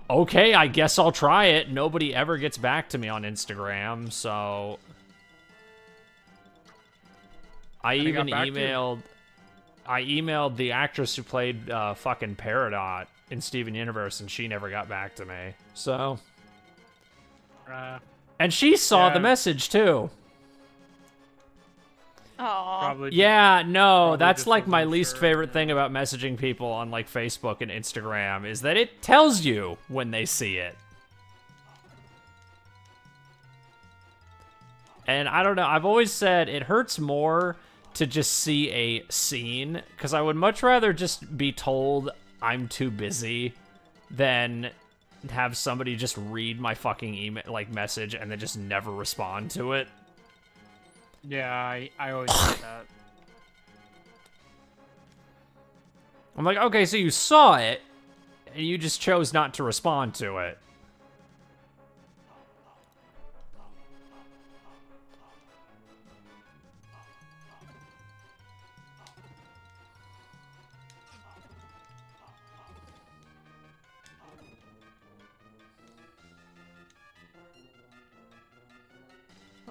okay, I guess I'll try it. Nobody ever gets back to me on Instagram, so I he even got back to you? emailed the actress who played fucking Peridot in Steven Universe, and she never got back to me. So, and she saw Yeah. the message too. Aw. probably Yeah, no, Probably that's just like my wasn't least sure, favorite yeah. thing about messaging people on like Facebook and Instagram is that it tells you when they see it. And I don't know, I've always said it hurts more to just see a scene, because I would much rather just be told I'm too busy than have somebody just read my fucking email, like, message and then just never respond to it. Yeah, I always get that. I'm like, okay, so you saw it, and you just chose not to respond to it.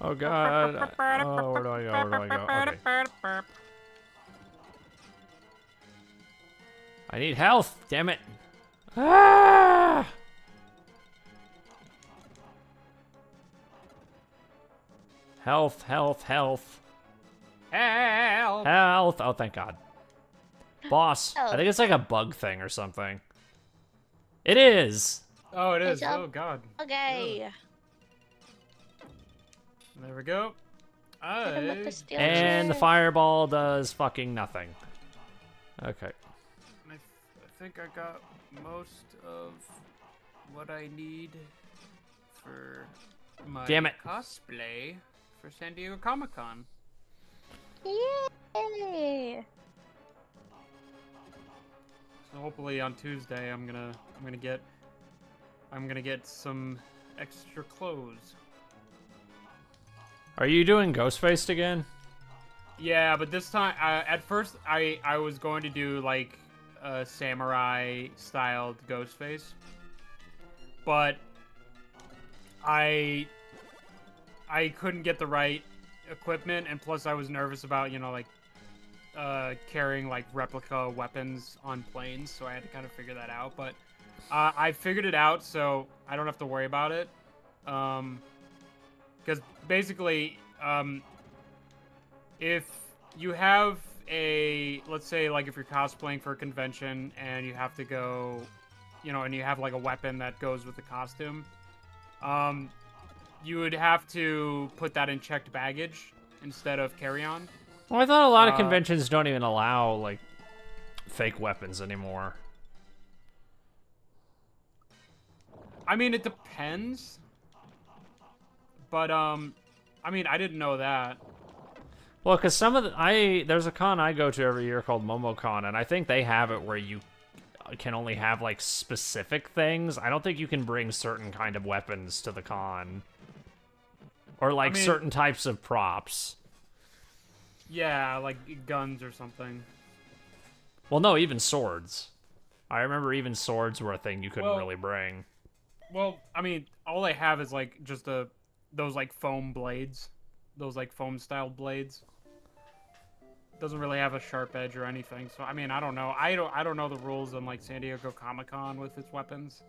Oh god. Oh, where do I go? Where do I go? Okay. I need health, damn it. Ah! Health, health, health. Help! Health. Oh, thank God. Boss. I Health. think it's like a bug thing or something. It is. Oh, it Good is. job. Oh God. Okay. There we go. Hit him with the steel And the chair. fireball does fucking nothing. Okay. I think I got most of what I need for my Damn it. cosplay for San Diego Comic-Con. Yay! So hopefully on Tuesday I'm gonna get some extra clothes. Are you doing Ghostfaced again? Yeah, but this time at first I was going to do like a samurai styled Ghostface, but I couldn't get the right equipment, and plus I was nervous about, you know, like carrying like replica weapons on planes, so I had to kind of figure that out. But I figured it out, so I don't have to worry about it. Because basically, if you have let's say like if you're cosplaying for a convention and you have to go, you know, and you have like a weapon that goes with the costume, you would have to put that in checked baggage instead of carry-on. Well, I thought a lot of conventions don't even allow, like, fake weapons anymore. I mean, it depends. But, I mean, I didn't know that. Well, because some of there's a con I go to every year called MomoCon, and I think they have it where you can only have, like, specific things. I don't think you can bring certain kind of weapons to the con. Or, like, I mean, certain types of props. Yeah, like guns or something. Well, no, even swords. I remember even swords were a thing you couldn't Well- really bring. Well, I mean, all they have is, like, just those, like, foam blades. Those, like, foam-styled blades. Doesn't really have a sharp edge or anything. So, I mean, I don't know. I don't know the rules in, like, San Diego Comic-Con with its weapons.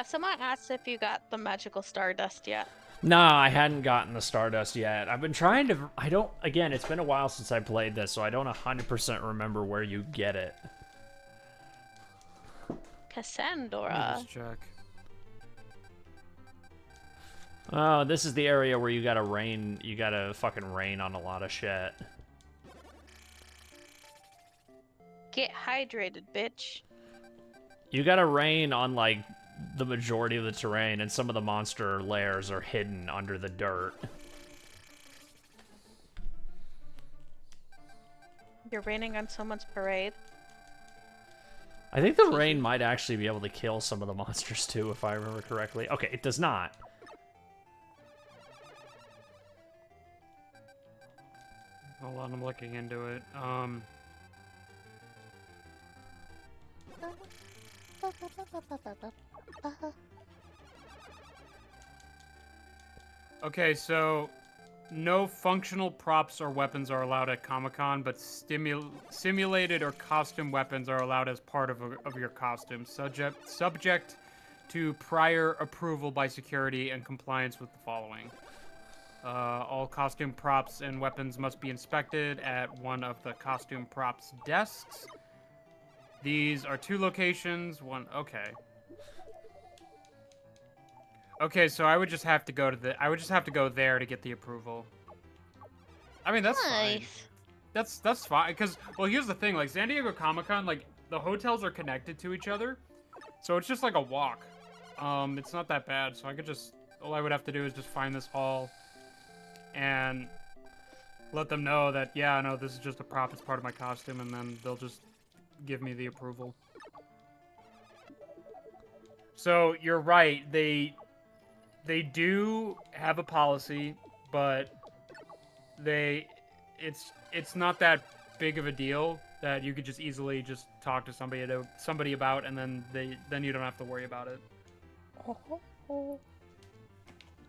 Someone asked if you got the magical stardust yet. Nah, I hadn't gotten the Stardust yet. I've been trying to... Again, it's been a while since I played this, so I don't 100% remember where you get it. Let me Cassandra. just check. Oh, this is the area where you gotta fucking rain on a lot of shit. Get hydrated, bitch. You gotta rain on, like, the majority of the terrain, and some of the monster lairs are hidden under the dirt. You're raining on someone's parade. I think the rain might actually be able to kill some of the monsters, too, if I remember correctly. Okay, it does not. Hold on, I'm looking into it. Okay, so no functional props or weapons are allowed at Comic-Con, but simulated or costume weapons are allowed as part of your costume, subject to prior approval by security and compliance with the following. All costume props and weapons must be inspected at one of the costume props desks. These are 2 locations, one, okay. Okay, so I would just have to go there to get the approval. I mean, that's fine. That's fine, because, well, here's the thing, like, San Diego Comic-Con, like, the hotels are connected to each other, so it's just like a walk. It's not that bad, so all I would have to do is just find this hall and let them know that, yeah, no, this is just a prop, it's part of my costume, and then they'll just give me the approval. So, you're right, they do have a policy, but it's not that big of a deal that you could just easily just talk to somebody about, and then you don't have to worry about it.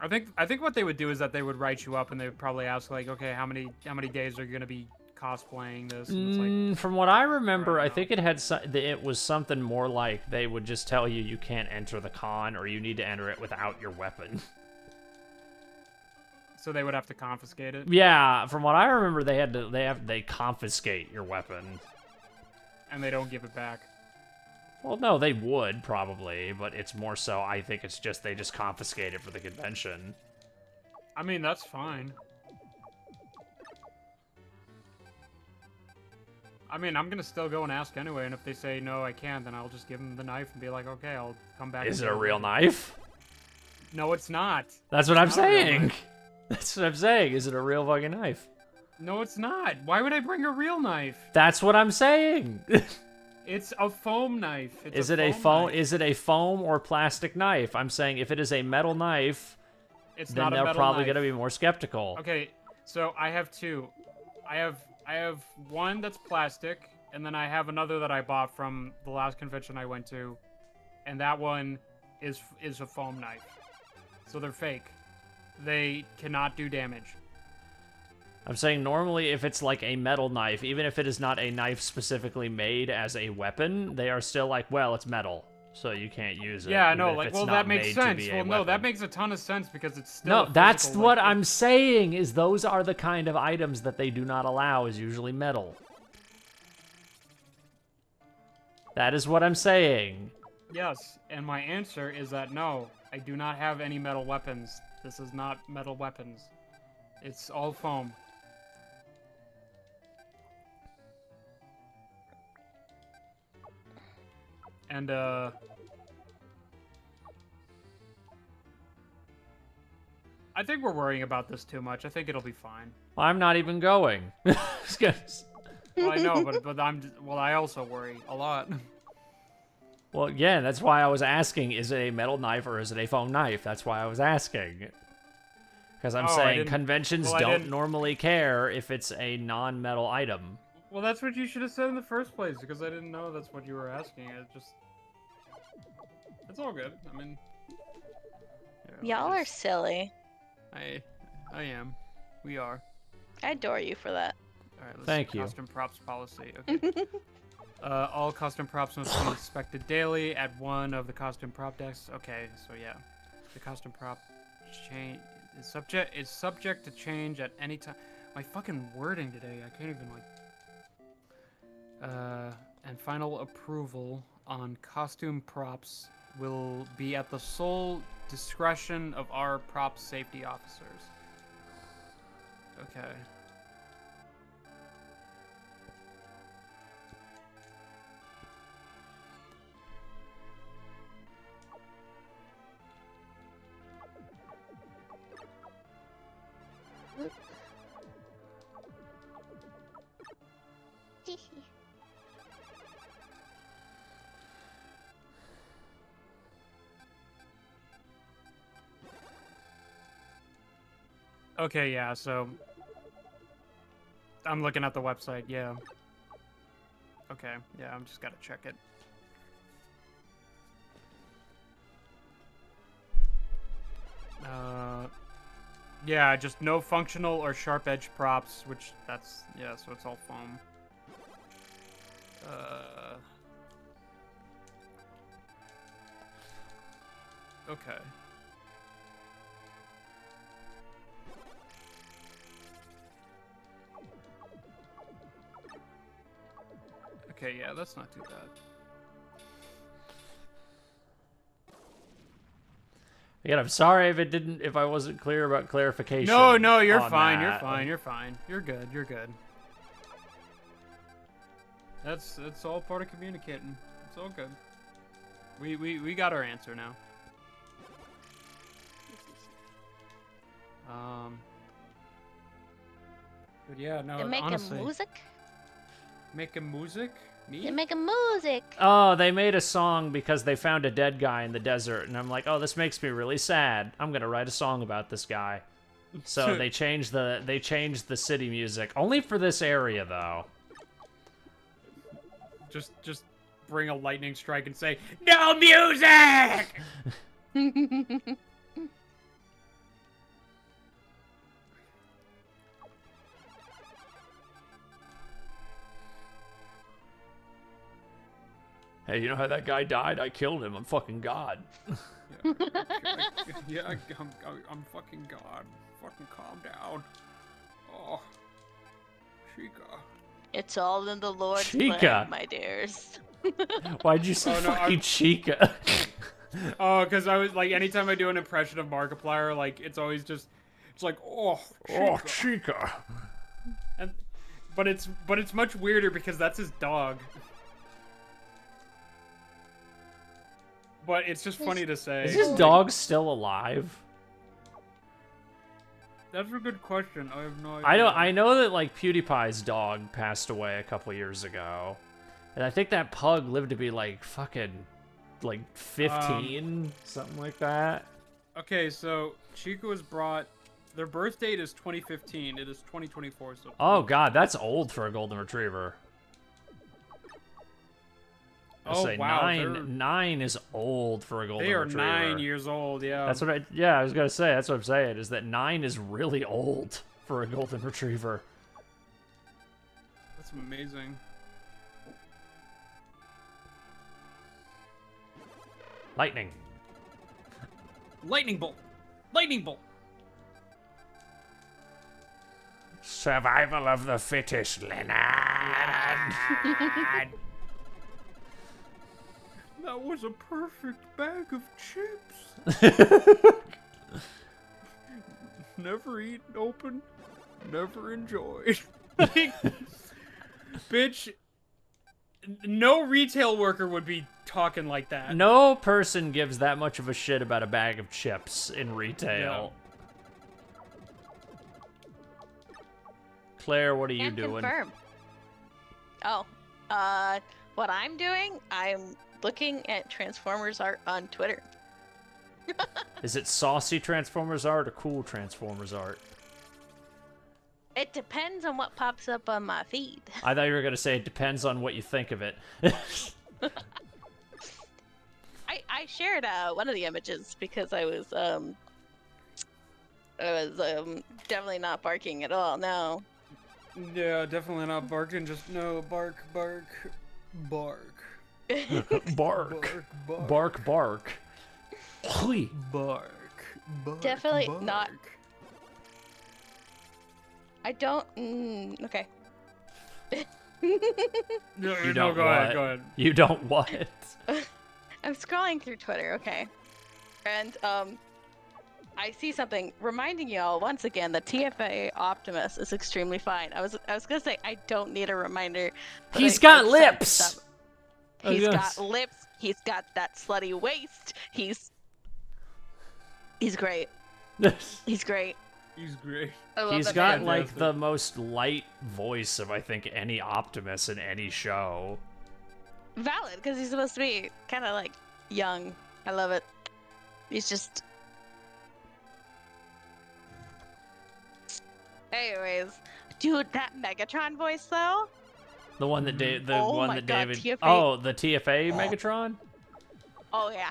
I think what they would do is that they would write you up and they would probably ask, like, okay, how many days are you gonna be cosplaying this? And it's like, From what I remember, I think it was something more like they would just tell you you can't enter the con, or you need to enter it without your weapon. so they would have to confiscate it, Yeah, from what I remember, they confiscate your weapon. and they don't give it back. Well, no, they would probably, but it's more so I think it's just they just confiscate it for the convention. I mean, that's fine. I mean, I'm gonna still go and ask anyway, and if they say no, I can't, then I'll just give them the knife and be like, okay, I'll come back. Is and it a get real later. knife? No, it's not. That's what I'm not a real saying. knife. That's what I'm saying. Is it a real fucking knife? No, it's not. Why would I bring a real knife? That's what I'm saying. It's a foam knife. It's Is it a foam? knife. Is it a foam or plastic knife? I'm saying if it is a metal knife, It's then not a they're metal probably knife. gonna be more skeptical. Okay, so I have 2. I have one that's plastic, and then I have another that I bought from the last convention I went to, and that one is a foam knife. So they're fake. They cannot do damage. I'm saying normally if it's like a metal knife, even if it is not a knife specifically made as a weapon, they are still like, well, it's metal, so you can't use it. Yeah, even no, if like, it's well, not that makes made to sense. be a Well, no, that weapon. makes a ton of sense because it's still. No, a that's physical, what like, I'm saying, is those are the kind of items that they do not allow, is usually metal. That is what I'm saying. Yes, and my answer is that no, I do not have any metal weapons. This is not metal weapons. It's all foam. And I think we're worrying about this too much. I think it'll be fine. I'm not even going. Well, I know, but I also worry a lot. Well, yeah, that's why I was asking, is it a metal knife or is it a foam knife? That's why I was asking. Because I'm saying conventions don't normally care if it's a non-metal item. Well, that's what you should have said in the first place, because I didn't know that's what you were asking. It's all good. I mean... Y'all are silly. I am. We are. I adore you for that. Alright, let's Thank see. you. Custom props policy. Okay. All custom props must be inspected daily at one of the custom prop decks. Okay, so yeah. The custom prop change is subject to change at any time. My fucking wording today, I can't even and final approval on costume props will be at the sole discretion of our prop safety officers. Okay. Okay, yeah, so I'm looking at the website, yeah. Okay, yeah, I'm just gotta check it. Yeah, just no functional or sharp edge props, which that's, yeah, so it's all foam. Okay. Okay, yeah, that's not too bad. Again, I'm sorry if I wasn't clear about clarification. No, you're fine. that. You're fine. You're good. You're good. That's all part of communicating. It's all good. We got our answer now. But yeah, no, They make honestly, music? making music. Me? They make music. Oh, they made a song because they found a dead guy in the desert, and I'm like, oh, this makes me really sad. I'm gonna write a song about this guy. So they changed the city music only for this area though. Just bring a lightning strike and say no music. Hey, you know how that guy died? I killed him. I'm fucking God. Yeah, I'm fucking God. Fucking calm down. Oh, Chica. It's all in the Lord's Chica. plan, my dears. Why'd you say fucking Chica? Oh, because I was like, anytime I do an impression of Markiplier, like it's always just, it's like, oh, Chica. Oh, Chica. And, but it's much weirder because that's his dog. But it's just funny to say. Is his dog still alive? That's a good question. I have no idea. I know that like PewDiePie's dog passed away a couple years ago, and I think that pug lived to be like fucking like 15, something like that. Okay, so Chica was brought. Their birth date is 2015. It is 2024. So. Oh God, that's old for a golden retriever. Oh wow, nine is old for a golden retriever. They are 9 years old. Yeah. That's what I was gonna say. That's what I'm saying. Is that 9 is really old for a golden retriever. That's amazing. Lightning. Lightning bolt. Lightning bolt. Survival of the fittest, Leonard. That was a perfect bag of chips. Never eaten open, never enjoyed. Bitch, no retail worker would be talking like that. No person gives that much of a shit about a bag of chips in retail. Claire, what are you Can doing? confirm. Oh, what I'm doing? I'm looking at Transformers art on Twitter. Is it saucy Transformers art or cool Transformers art? It depends on what pops up on my feed. I thought you were going to say it depends on what you think of it. I shared one of the images because I was definitely not barking at all. No. Yeah, definitely not barking. Just no bark, bark, bark. Bark. Bark, bark. Hui. Bark. Bark. Definitely bark. not. I don't. Okay. No, You no, don't go what? ahead, go ahead. You don't what? I'm scrolling through Twitter, okay, and I see something reminding y'all once again that TFA Optimus is extremely fine. I was gonna say I don't need a reminder. but He's I got said lips! stuff. Oh, He's yes. got lips. He's got that slutty waist. He's great. He's great. He's great. I love He's that got man. like Fantastic. the most light voice of I think any Optimus in any show. Valid because he's supposed to be kind of like young. I love it. He's just. Anyways, dude, that Megatron voice though. The one that the Oh one my that God, David. TFA. Oh, the TFA Megatron. Oh yeah,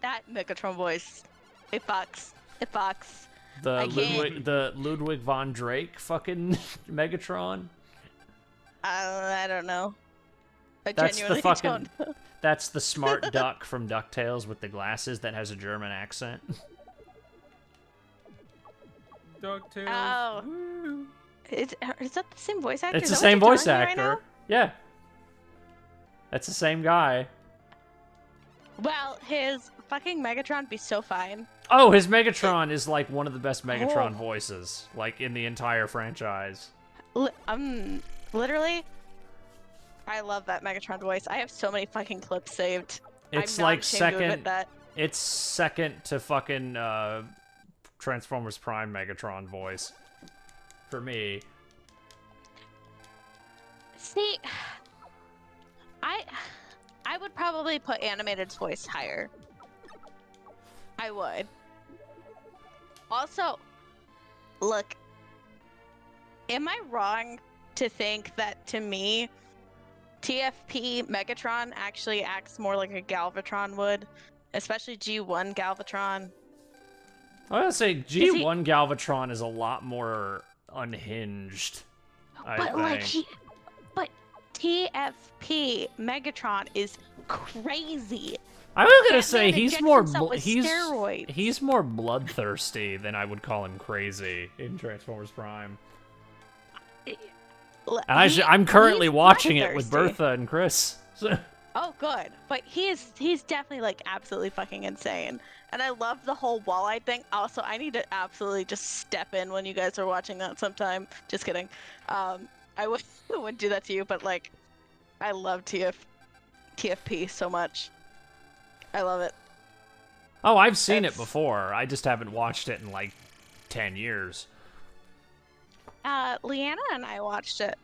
that Megatron voice. It fucks. It fucks. The I Ludwig, the Ludwig von Drake fucking Megatron. I don't know. I That's the genuinely fucking- don't know. That's the smart duck from DuckTales with the glasses that has a German accent. DuckTales. Oh. Woo. Is that the same voice actor? It's Is the that what same you're voice telling me actor. right now? Yeah. That's the same guy. Well, his fucking Megatron be so fine. Oh, his Megatron is like one of the best Megatron Oh. voices, like in the entire franchise. Literally, I love that Megatron voice. I have so many fucking clips saved. It's I'm not like ashamed to admit second. that. It's second to fucking Transformers Prime Megatron voice for me. See, I would probably put animated's voice higher. I would. Also, look, am I wrong to think that to me, TFP Megatron actually acts more like a Galvatron would, especially G1 Galvatron? I would say G1 Galvatron is a lot more unhinged. I think. But TFP Megatron is crazy. I was gonna That say man he's injects more himself with steroids. he's more bloodthirsty than I would call him crazy in Transformers Prime. And I'm currently he's watching it with bloodthirsty. Bertha and Chris. So- Oh, good. But he's definitely like absolutely fucking insane. And I love the whole wall-eyed thing. Also, I need to absolutely just step in when you guys are watching that sometime. Just kidding. I wouldn't do that to you, but like, I love TFP so much. I love it. Oh, I've seen it That's- before. I just haven't watched it in like 10 years. Leanna and I watched it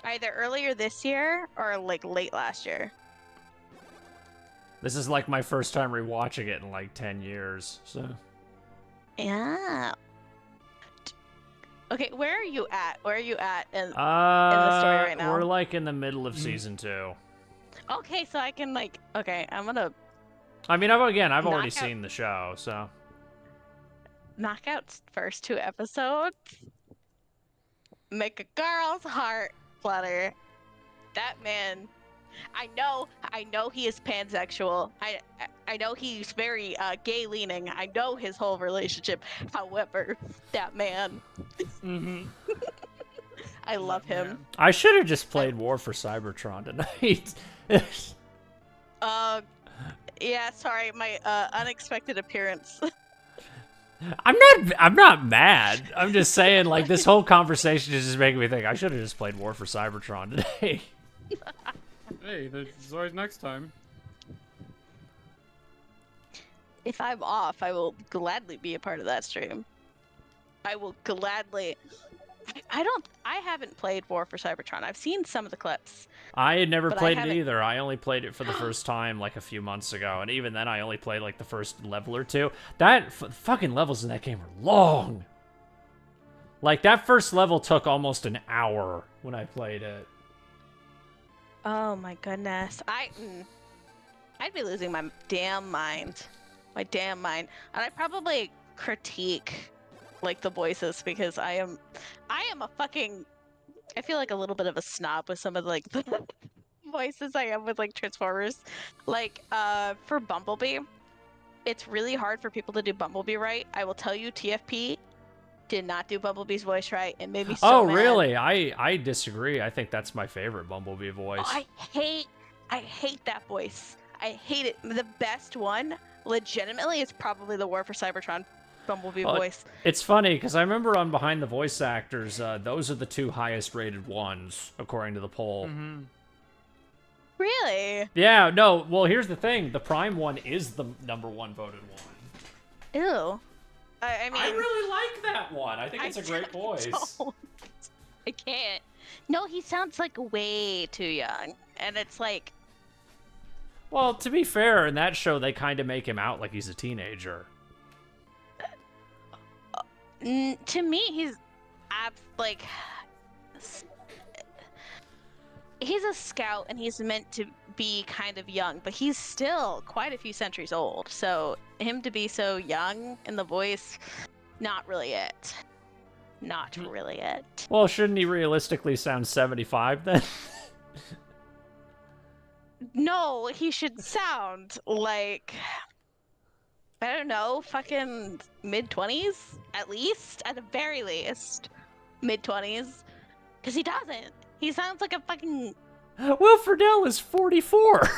either earlier this year or like late last year. This is like my first time rewatching it in like 10 years. So Yeah. Okay, where are you at? Where are you at in the story right now? We're like in the middle of season 2. Okay, so I can like okay, I'm gonna I mean, I've already Knockout. seen the show, so knock out first 2 episodes. Make a girl's heart flutter. That man, I know he is pansexual. I know he's very gay leaning. I know his whole relationship. However, that man, Mm-hmm. I love him. I should have just played War for Cybertron tonight. Yeah, sorry, my unexpected appearance. I'm not mad. I'm just saying, like, this whole conversation is just making me think I should have just played War for Cybertron today. Hey, there's always next time. If I'm off, I will gladly be a part of that stream. I will gladly. I haven't played War for Cybertron. I've seen some of the clips. I had never But I played it haven't- either. I only played it for the first time like a few months ago, and even then I only played like the first level or two. That fucking levels in that game are long. Like that first level took almost an hour when I played it. Oh my goodness. I'd be losing my damn mind. My damn mind. And I probably critique like the voices because I am a fucking I feel like a little bit of a snob with some of like the voices I am with like Transformers. Like for Bumblebee, it's really hard for people to do Bumblebee right. I will tell you TFP did not do Bumblebee's voice right. It made me so Oh, mad. really? I disagree. I think that's my favorite Bumblebee voice. Oh, I hate that voice. I hate it. The best one, legitimately, is probably the War for Cybertron Bumblebee Well, voice. It's funny because I remember on Behind the Voice Actors, those are the two highest rated ones according to the poll. Mm-hmm. Really? Yeah, no. Well, here's the thing: the Prime one is the #1 voted one. Ew. I mean, I really like that one. I think it's a great voice. I can't. No, he sounds like way too young, and it's like, Well, to be fair, in that show they kind of make him out like he's a teenager. to me, he's like, he's a scout, and he's meant to be kind of young, but he's still quite a few centuries old. So him to be so young in the voice, not really it. Not really it. Well, shouldn't he realistically sound 75 then? No, he should sound like, I don't know, fucking mid-20s, at least, at the very least, mid-20s, because he doesn't. He sounds like a fucking, Will Friedle is 44.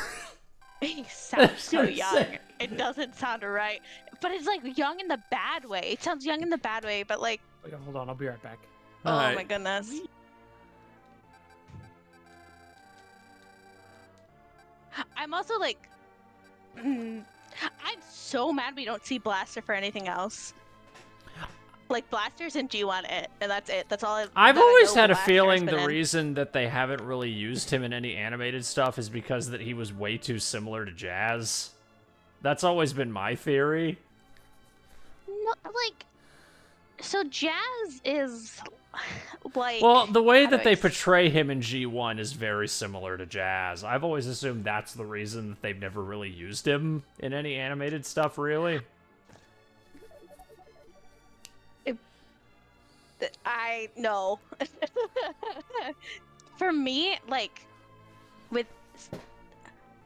he sounds so gonna young. say. It doesn't sound right, but it's like young in the bad way. It sounds young in the bad way, but like, Wait, hold on, I'll be right back. oh Alright. my goodness. I'm also like, I'm so mad we don't see Blaster for anything else. Like Blaster's in G1 it, and that's it. That's all. I've that I always know had a Blaster's feeling been the in. reason that they haven't really used him in any animated stuff is because that he was way too similar to Jazz. That's always been my theory. No, like, so Jazz is like. Well, the way how do that I they ex- portray him in G1 is very similar to Jazz. I've always assumed that's the reason that they've never really used him in any animated stuff, really. I know. For me, like, with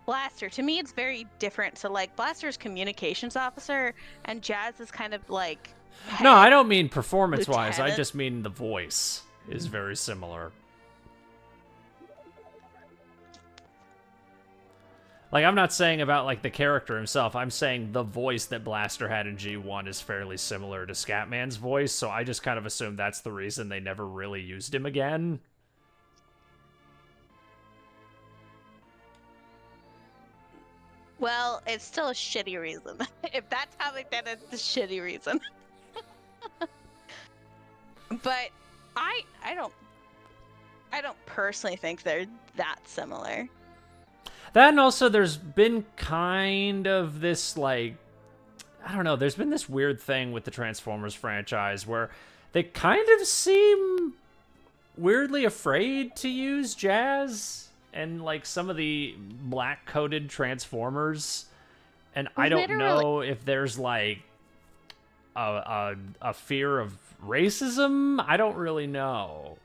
Blaster, to me it's very different. So, like, Blaster's communications officer, and Jazz is kind of like. No, I head- don't mean performance-wise. I Lieutenant. just mean the voice is very similar. Like, I'm not saying about, like, the character himself. I'm saying the voice that Blaster had in G1 is fairly similar to Scatman's voice, so I just kind of assume that's the reason they never really used him again. Well, it's still a shitty reason. If that's how they did it, it's a shitty reason. But I don't personally think they're that similar. That and also there's been kind of this, like, I don't know, there's been this weird thing with the Transformers franchise where they kind of seem weirdly afraid to use Jazz and, like, some of the black-coated Transformers. And I don't Literally. know if there's, like, a fear of racism. I don't really know.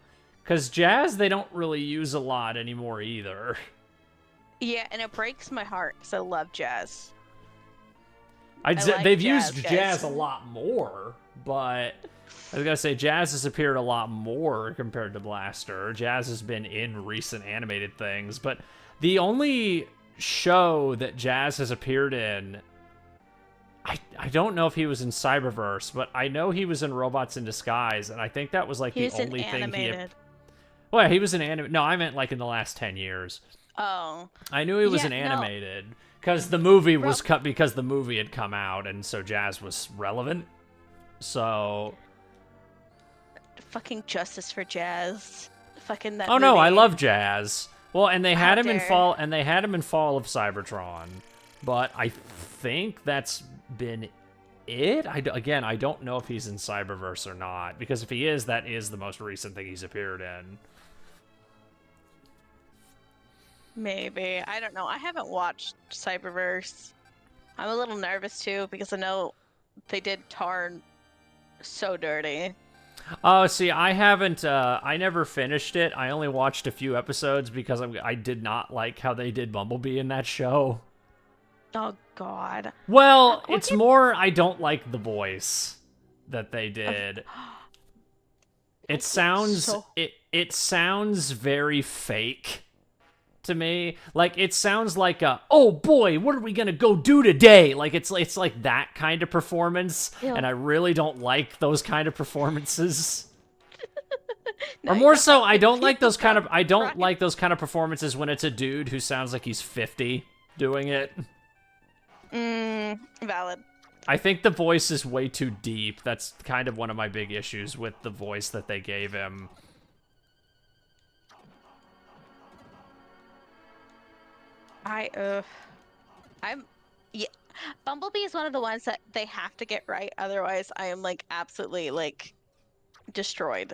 Because Jazz, they don't really use a lot anymore either. Yeah, and it breaks my heart because I love Jazz. They've like used Jazz, guys. Jazz a lot more, but I was gonna say Jazz has appeared a lot more compared to Blaster. Jazz has been in recent animated things, but the only show that Jazz has appeared in, I don't know if he was in Cyberverse, but I know he was in Robots in Disguise, and I think that was like He the was in only thing animated. Well, he was an anime. No, I meant like in the last 10 years. Oh. I knew he was Yeah, an no. animated because the movie was cut because the movie had come out, and so Jazz was relevant. So. Fucking justice for Jazz. Fucking that. Oh no, I movie. love Jazz. Well, and they had How him in dare. Fall, and they had him in Fall of Cybertron, but I think that's been it. Again, I don't know if he's in Cyberverse or not, because if he is, that is the most recent thing he's appeared in. Maybe. I don't know. I haven't watched Cyberverse. I'm a little nervous too because I know they did Tarn so dirty. Oh, see, I haven't. I never finished it. I only watched a few episodes because I did not like how they did Bumblebee in that show. Oh God. Well, What it's did- more I don't like the voice that they did. It sounds so- it sounds very fake to me. Like it sounds like a, oh boy, what are we gonna go do today? Like it's like that kind of performance, Ew. and I really don't like those kind of performances. No, Or you more don't so, I have don't to like those kind of right. like those kind of performances when it's a dude who sounds like he's 50 doing it. Valid. I think the voice is way too deep. That's kind of one of my big issues with the voice that they gave him. Yeah. Bumblebee is one of the ones that they have to get right, otherwise I am like absolutely like destroyed.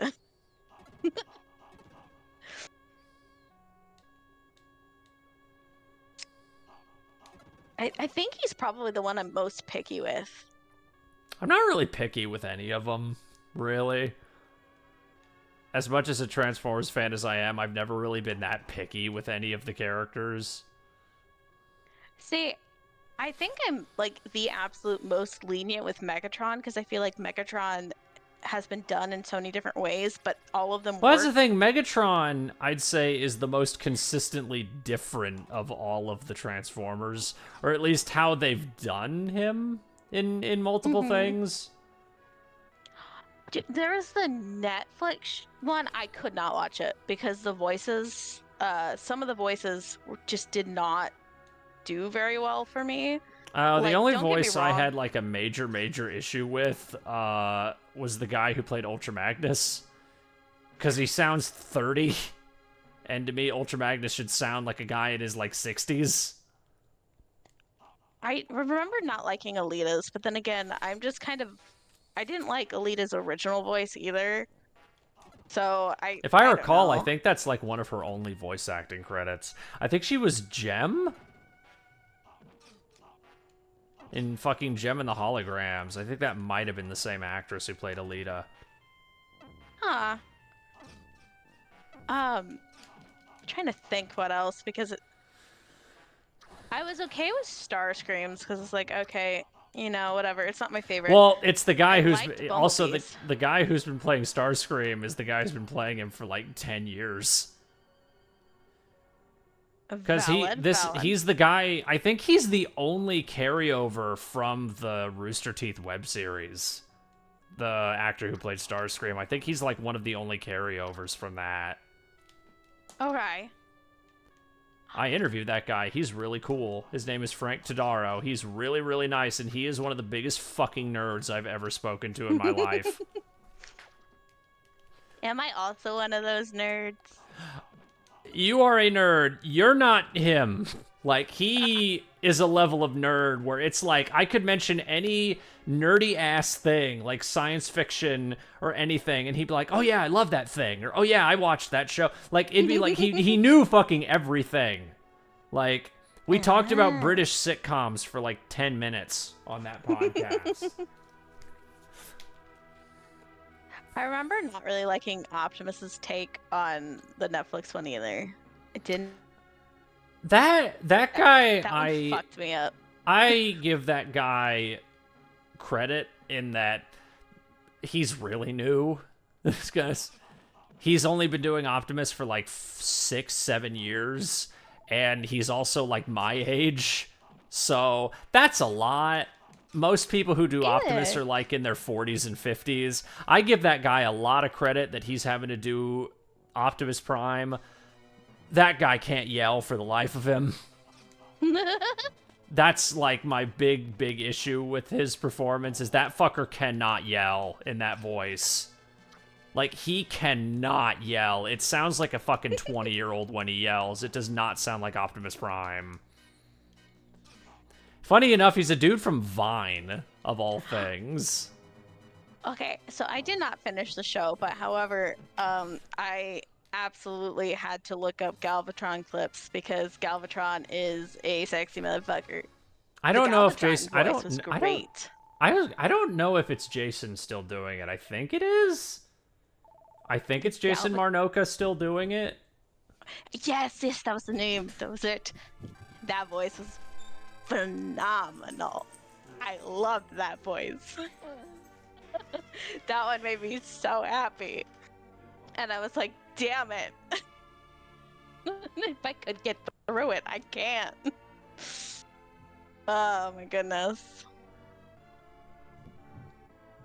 I think he's probably the one I'm most picky with. I'm not really picky with any of them, really. As much as a Transformers fan as I am, I've never really been that picky with any of the characters. See, I think I'm like the absolute most lenient with Megatron because I feel like Megatron has been done in so many different ways, but all of them Well, work. that's the thing. Megatron, I'd say, is the most consistently different of all of the Transformers, or at least how they've done him in multiple things. There was the Netflix one. I could not watch it because the voices, some of the voices just did not do very well for me. The Like, only don't get me voice I wrong. had like a major issue with was the guy who played Ultra Magnus, because he sounds 30, and to me Ultra Magnus should sound like a guy in his like 60s. I remember not liking Alita's, but then again, I'm just kind of, I didn't like Alita's original voice either. So If I don't recall, I know. think that's like one of her only voice acting credits. I think she was Gem in fucking Gem and the Holograms. I think that might have been the same actress who played Alita. Huh. Trying to think what else because I was okay with Starscreams because it's like, okay, you know, whatever. It's not my favorite. Well, it's the guy I who's liked also Bumblebees. the guy who's been playing Starscream is the guy who's been playing him for like 10 years. Because Valid. he's the guy. I think he's the only carryover from the Rooster Teeth web series. The actor who played Starscream. I think he's like one of the only carryovers from that. Okay. I interviewed that guy. He's really cool. His name is Frank Todaro. He's really, really nice, and he is one of the biggest fucking nerds I've ever spoken to in my life. Am I also one of those nerds? You are a nerd. You're not him. Like, he is a level of nerd where it's like, I could mention any nerdy-ass thing, like science fiction or anything, and he'd be like, oh yeah, I love that thing, or oh yeah, I watched that show. Like, it'd be like, he knew fucking everything. Like, we talked about British sitcoms for like 10 minutes on that podcast. I remember not really liking Optimus's take on the Netflix one either. It didn't. That guy, That one fucked me up. I give that guy credit in that he's really new. This guy's, he's only been doing Optimus for like 6-7 years, and he's also like my age, so that's a lot. Most people who do Optimus are like in their 40s and 50s. I give that guy a lot of credit that he's having to do Optimus Prime, that guy can't yell for the life of him. That's like my big issue with his performance is that fucker cannot yell in that voice. Like, he cannot yell. It sounds like a fucking 20-year-old when he yells. It does not sound like Optimus Prime. Funny enough, he's a dude from Vine, of all things. Okay, so I did not finish the show, but however, I absolutely had to look up Galvatron clips because Galvatron is a sexy motherfucker. I don't know if Galvatron Jason. I voice was great. I don't know if it's Jason still doing it. I think it is. I think it's Jason Marnoka still doing it. Yes, that was the name. That was it. That voice was phenomenal. I loved that voice. That one made me so happy. And I was like, damn it. If I could get through it, I can't. Oh my goodness.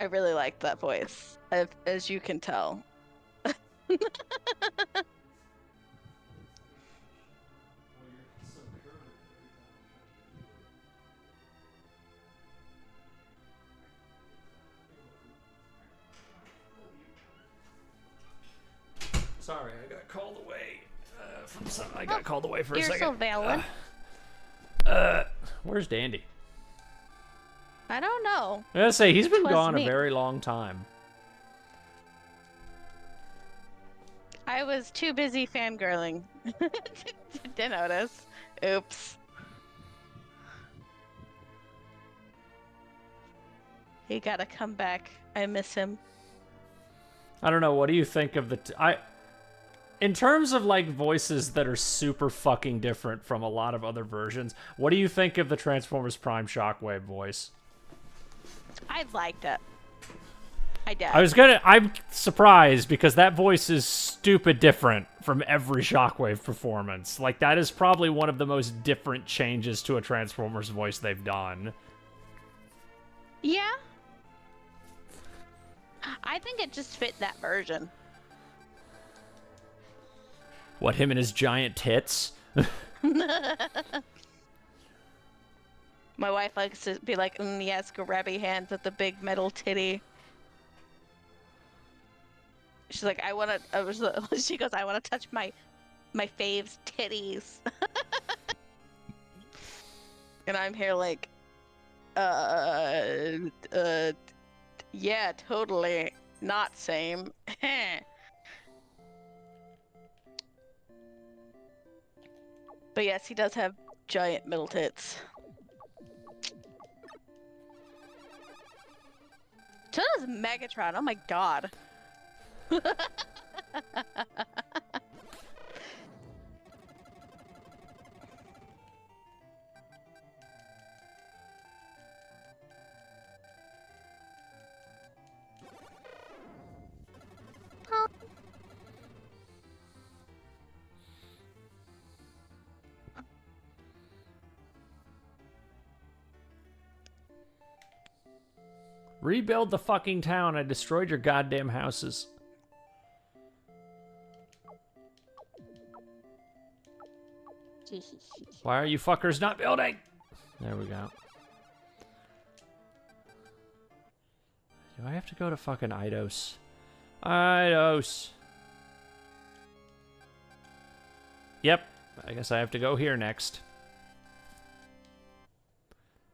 I really liked that voice, as you can tell. Sorry, I got called away from some. I got called away for a second. You're so valid. Where's Dandy? I don't know. I gotta say, he's been Twas gone me. a very long time. I was too busy fangirling to notice. Oops. He gotta come back. I miss him. I don't know. What do you think of the? In terms of like voices that are super fucking different from a lot of other versions, what do you think of the Transformers Prime Shockwave voice? I liked it. I did. I'm surprised because that voice is stupid different from every Shockwave performance. Like, that is probably one of the most different changes to a Transformers voice they've done. Yeah. I think it just fit that version. What, him and his giant tits? My wife likes to be like, yes, grabby hands with the big metal titty. She's like, she goes, I want to touch my fave's titties. And I'm here like, yeah, totally not same. But yes, he does have giant middle tits. So does Megatron. Oh my god. Rebuild the fucking town. I destroyed your goddamn houses. Why are you fuckers not building? There we go. Do I have to go to fucking Eidos? Eidos. Yep. I guess I have to go here next.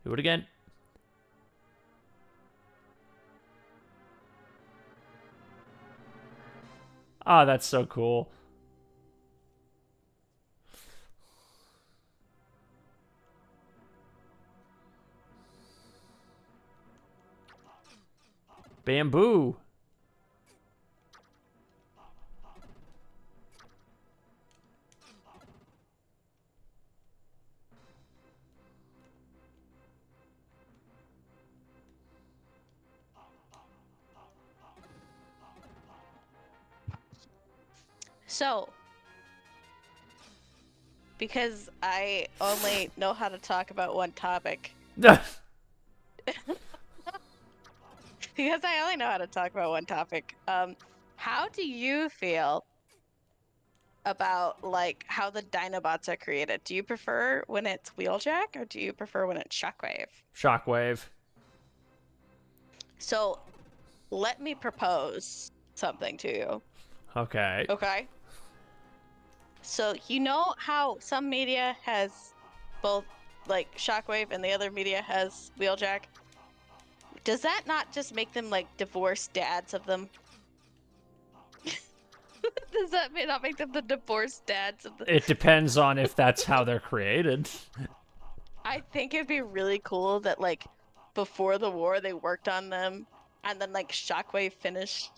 Do it again. Ah, that's so cool. Bamboo. So, because I only know how to talk about one topic. Because I only know how to talk about one topic. How do you feel about like how the Dinobots are created. Do you prefer when it's Wheeljack or do you prefer when it's Shockwave? Shockwave. So, let me propose something to you. Okay. Okay. So you know how some media has both like Shockwave and the other media has Wheeljack? Does that not just make them like divorced dads of them? Does that not make them the divorced dads of the... It depends on if that's how they're created. I think it'd be really cool that like before the war they worked on them and then like Shockwave finished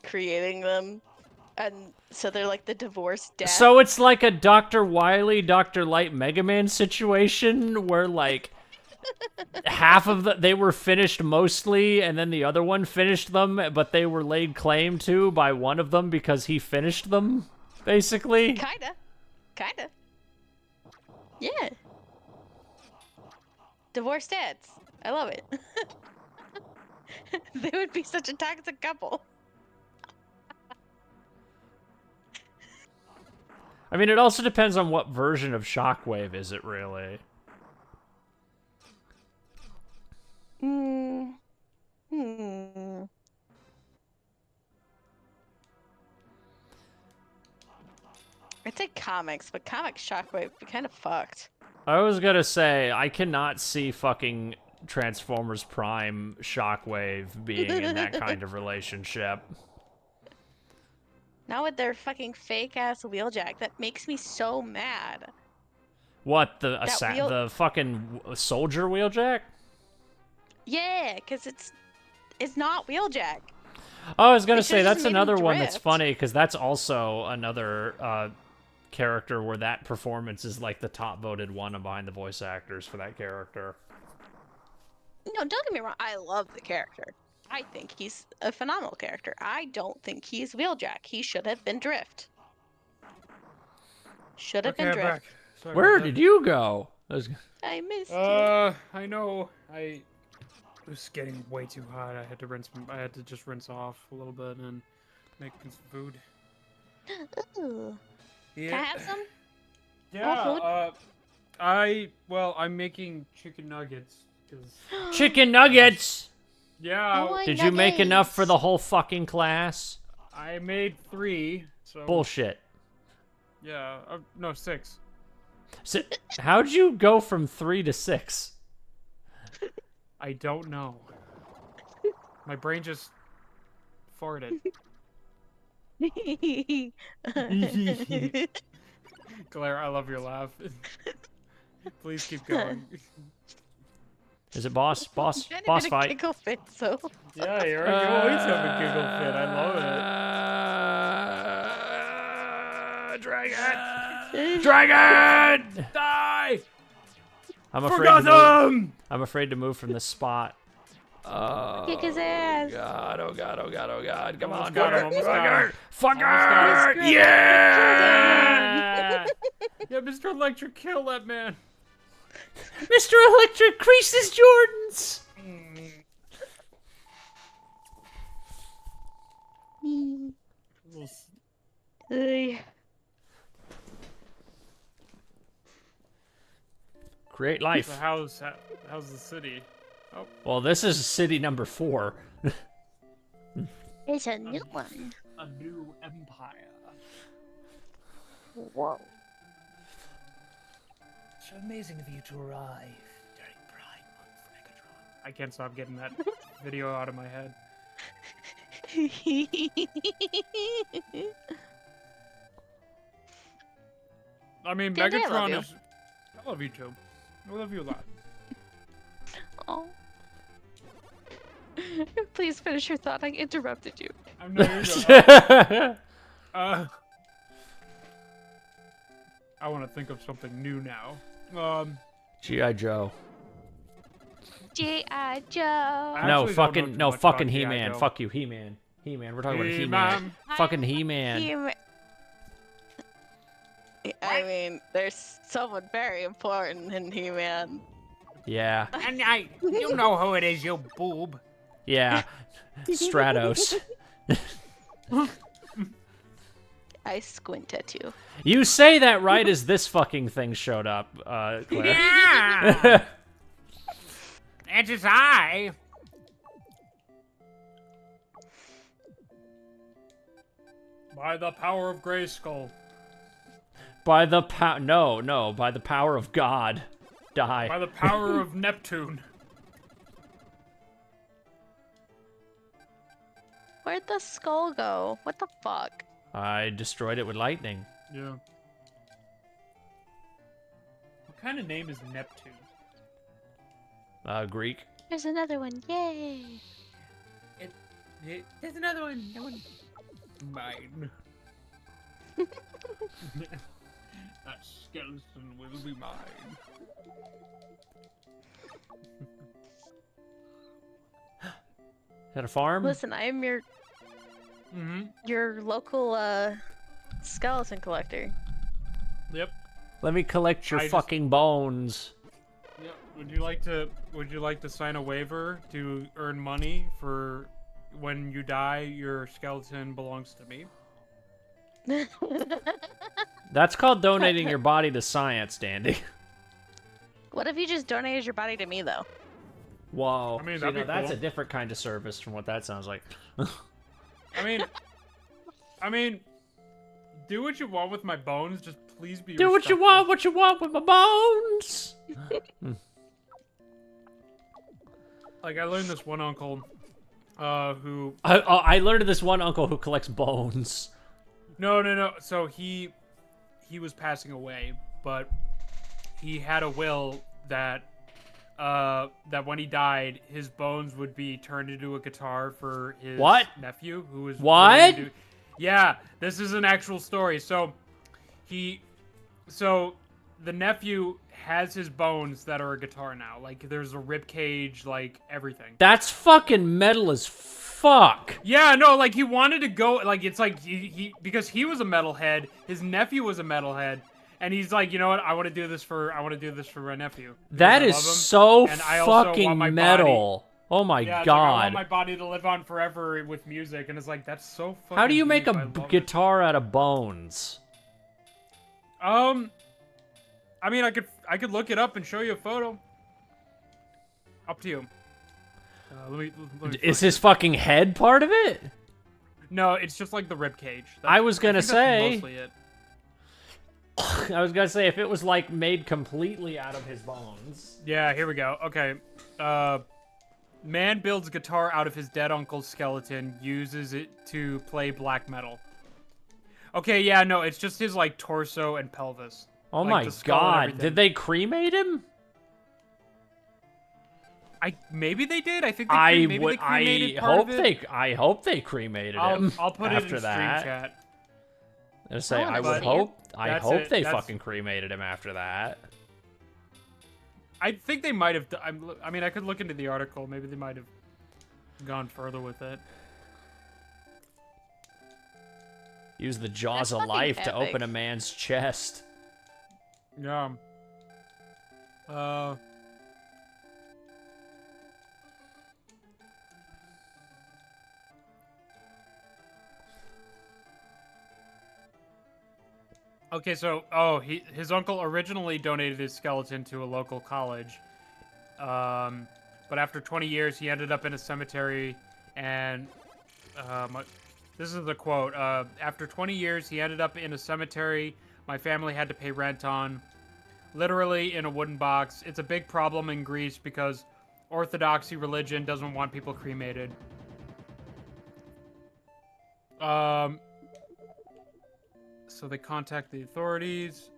creating them. And so they're like the divorced dad. So it's like a Dr. Wily, Dr. Light, Mega Man situation where like half of they were finished mostly, and then the other one finished them, but they were laid claim to by one of them because he finished them, basically. Kinda. Yeah. Divorced dads. I love it. They would be such a toxic couple. I mean, it also depends on what version of Shockwave is it really. I'd say comics, but comic Shockwave be kind of fucked. I was gonna say, I cannot see fucking Transformers Prime Shockwave being in that kind of relationship. Not with their fucking fake ass Wheeljack. That makes me so mad. What, wheel- the fucking soldier Wheeljack? Yeah, because it's not Wheeljack. Oh, I was gonna They say, should've that's just made him another one that's drift. funny, because that's also another character where that performance is like the top voted one behind the voice actors for that character. No, don't get me wrong. I love the character. I think he's a phenomenal character. I don't think he's Wheeljack. He should have been Drift. Should have been I'm Drift. back. Sorry Where about did you go? I missed that. I know. It was getting way too hot. I had to rinse. I had to just rinse off a little bit and make some food. you. Ooh. Yeah. Can I have some? Yeah. I'm making chicken nuggets. 'Cause, Chicken nuggets! yeah. Oh my Did you make enough for nuggets. the whole fucking class? I made 3. So. Bullshit. Yeah. No, 6. So, how'd you go from 3 to 6? I don't know. My brain just farted. Claire, I love your laugh. Please keep going. Is it boss Kind of boss in a fight? giggle fit, so. Yeah, you always have a giggle fit. I love it. Dragon! Dragon! Die! I'm For afraid to move. Gotham! I'm afraid to move from this spot. Kick his ass. God, oh god, oh god, oh god. Come on, Almost got him, almost got him. Fucker! Almost got him. Yeah! Yeah, Mr. Electric, kill that man. Mr. Electric, crease his Jordans! Create life. So how's the city? Oh, Well, this is city number 4. It's a new one. a new empire. Whoa. So amazing of you to arrive during Pride Month, Megatron. I can't stop getting that video out of my head. I mean, Dude, I love Megatron you. is. I love you too. I love you a lot. Oh. Please finish your thought. I interrupted you. I'm not even. I want to think of something new now. G.I. Joe. G.I. Joe. I No, actually don't know fucking, too no, much fucking about G.I. He-Man. Joe. Fuck you, He-Man. He-Man, we're talking about He-Man. He-Man. Fucking He-Man. I mean, there's someone very important in He-Man. Yeah, And you know who it is, you boob. yeah. Stratos. I squint at you. You say that right as this fucking thing showed up, Claire. Yeah! It is I. By the power of Grayskull. By the no, by the power of God. Die. By the power of Neptune. Where'd the skull go? What the fuck? I destroyed it with lightning. Yeah. What kind of name is Neptune? Greek. There's another one. Yay! There's another one. That one. Mine. That skeleton will be mine. Is that a farm? Listen, I am your local skeleton collector. Yep. Let me collect your fucking bones. Yep. Would you like to sign a waiver to earn money for when you die, your skeleton belongs to me? That's called donating your body to science, Dandy. What if you just donated your body to me, though? Whoa. I mean, See, that'd be that's cool. a different kind of service from what that sounds like. I mean, do what you want with my bones. Just please be. Do what you want with my bones. Like I learned this one uncle, who. I learned of this one uncle who collects bones. No. So he was passing away, but he had a will that that when he died, his bones would be turned into a guitar for his nephew, who was what? Yeah, this is an actual story. So the nephew has his bones that are a guitar now. Like there's a rib cage, like everything. That's fucking metal as fuck. Yeah, no, like he wanted to go, like it's like he because he was a metalhead, his nephew was a metalhead, and he's like, you know what, I want to do this for my nephew. That is so and I also fucking want my metal. Oh my yeah, it's god. like, I want my body to live on forever with music, and it's like that's so fucking. How do you make deep. a I love it. guitar out of bones? I mean, I could look it up and show you a photo. Up to you. Let me Is find his fucking head part of it? No, it's just like the rib cage. I was gonna think that's say. mostly it. I was gonna say if it was like made completely out of his bones. Yeah, here we go. Okay. Man builds guitar out of his dead uncle's skeleton, uses it to play black metal. Okay, yeah, no, it's just his like torso and pelvis. Oh Like, my the skull and god. everything. Did they cremate him? Maybe they did. I think they maybe they cremated part of it. I hope they cremated him. I'll put it in after stream that. chat. I say I I wanna would see it. hope. I That's hope it. they That's- fucking cremated him after that. I think they might have. I mean, I could look into the article. Maybe they might have gone further with it. Use the jaws That's of fucking life to epic. open a man's chest. Yeah. Okay, so his uncle originally donated his skeleton to a local college, but after 20 years he ended up in a cemetery, and this is the quote: "After 20 years he ended up in a cemetery. My family had to pay rent on, literally in a wooden box. It's a big problem in Greece because Orthodoxy religion doesn't want people cremated." So they contact the authorities.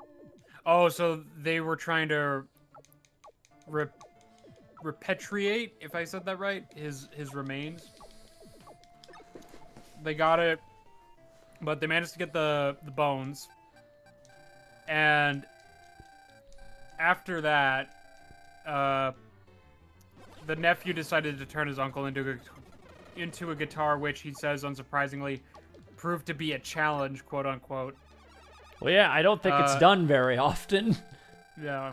Oh, so they were trying to repatriate, if I said that right, his remains. They got it, but they managed to get the bones. And after that, the nephew decided to turn his uncle into a guitar, which he says, unsurprisingly, proved to be a challenge, quote unquote. Well, yeah, I don't think it's done very often. Yeah.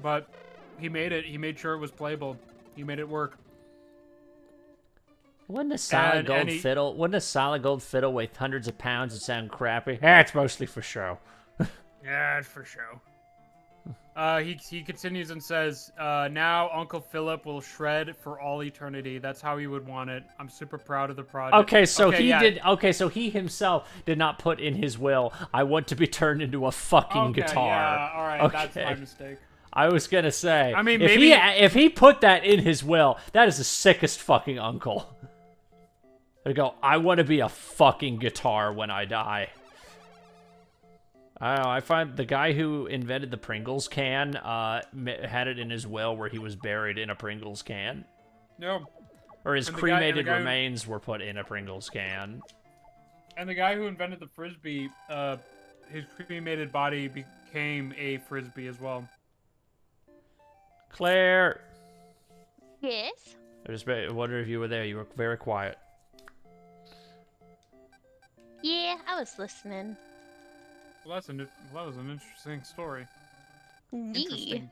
But he made it. He made sure it was playable. He made it work. Wouldn't a solid And gold he- fiddle? Wouldn't a solid gold fiddle weigh hundreds of pounds and sound crappy? Eh, it's mostly for show. Yeah, it's for show. He continues and says, now Uncle Philip will shred for all eternity. That's how he would want it. I'm super proud of the project. Okay, so he yeah. did. Okay, so he himself did not put in his will, "I want to be turned into a fucking Okay, guitar." yeah, all right, that's Okay. my mistake. I was gonna say. I mean, if maybe- if he put that in his will, that is the sickest fucking uncle. They go, "I want to be a fucking guitar when I die." I don't know. I find the guy who invented the Pringles can had it in his will where he was buried in a Pringles can, No. or his And the cremated guy who- remains were put in a Pringles can. And the guy who invented the frisbee, his cremated body became a frisbee as well. Claire, Yes. I just wonder if you were there. You were very quiet. Yeah, I was listening. Well, that was an interesting story. Yeah. Interesting.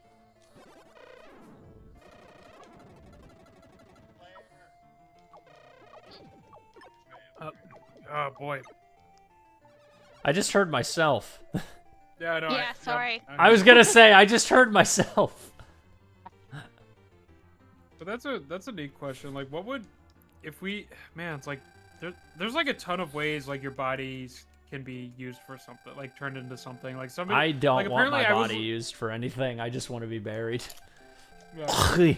Oh boy. I just heard myself. Yeah, I know. Yeah, sorry. I was gonna say I just heard myself. But that's a neat question. Like, what would if we? Man, it's like there's like a ton of ways like your bodies can be used for something, like turned into something. Like somebody. I don't like, want my apparently I was- body used for anything. I just want to be buried. Yeah.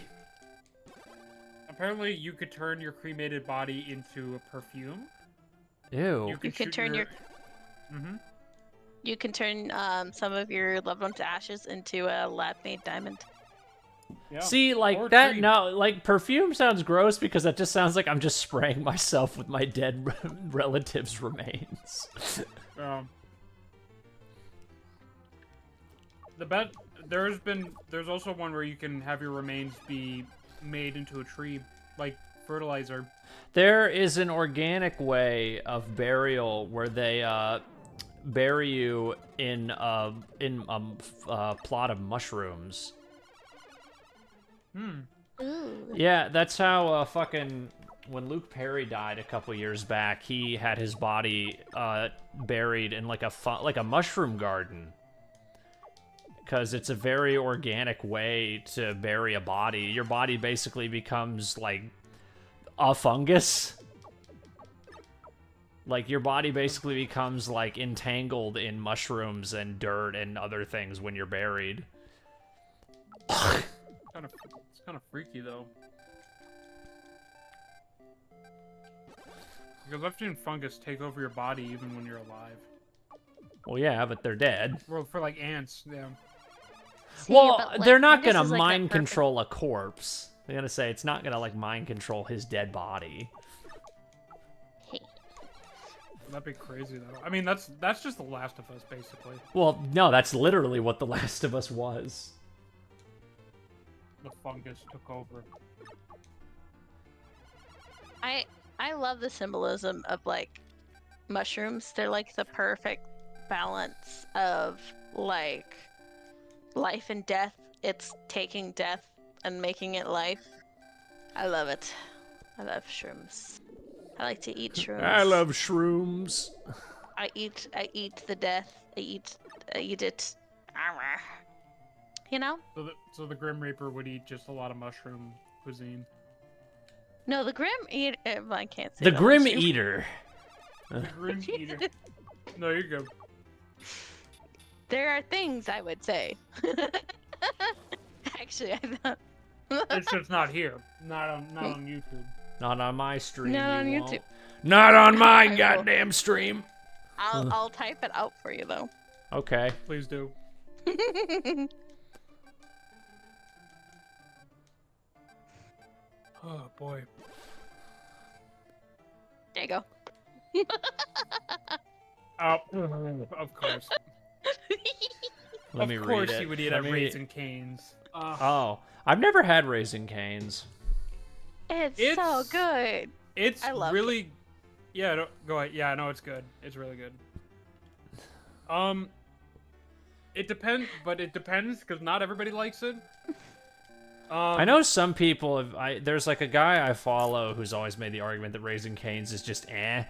Apparently, you could turn your cremated body into a perfume. Ew. You can shoot turn your Mm-hmm. you can turn some of your loved ones' ashes into a lab-made diamond. Yeah. See, like Or that. tree. No, like perfume sounds gross because that just sounds like I'm just spraying myself with my dead relatives' remains. There's also one where you can have your remains be made into a tree, like fertilizer. There is an organic way of burial where they bury you in a plot of mushrooms. Ooh. Yeah, that's how fucking when Luke Perry died a couple years back, he had his body buried in like a mushroom garden. Because it's a very organic way to bury a body. Your body basically becomes like a fungus. Like your body basically becomes like entangled in mushrooms and dirt and other things when you're buried. It's kind of freaky though. Because I've seen fungus take over your body even when you're alive. Well, yeah, but they're dead. Well, for like ants, yeah. See, Well, but, like, they're not fungus gonna is, like, the mind perfect- control a corpse. They're gonna say it's not gonna like mind control his dead body. Hey. That'd be crazy though. I mean, that's just The Last of Us basically. Well, no, that's literally what The Last of Us was. The fungus took over. I love the symbolism of like mushrooms. They're like the perfect balance of like life and death. It's taking death and making it life. I love it. I love shrooms. I like to eat shrooms. I love shrooms. I eat the death. I eat it. You know? So the Grim Reaper would eat just a lot of mushroom cuisine. No, the Grim Eater. I can't say The that Grim on stream. Eater. The Grim Eater. No, you're good. There are things I would say. Actually, I thought. It's just not here. Not on YouTube. Not on my stream. Not on you YouTube. won't. Not on my I will. goddamn stream. I'll type it out for you though. Okay. Please do. Oh boy. There you go. Oh, of course. Let me of read course it. you would eat Let a me- Raisin Canes. Oh, I've never had Raisin Canes. It's so good. It's I love really. Yeah, go ahead. Yeah, no, it's good. It's really good. It depends, but it depends because not everybody likes it. I know some people have. There's like a guy I follow who's always made the argument that Raising Cane's is just and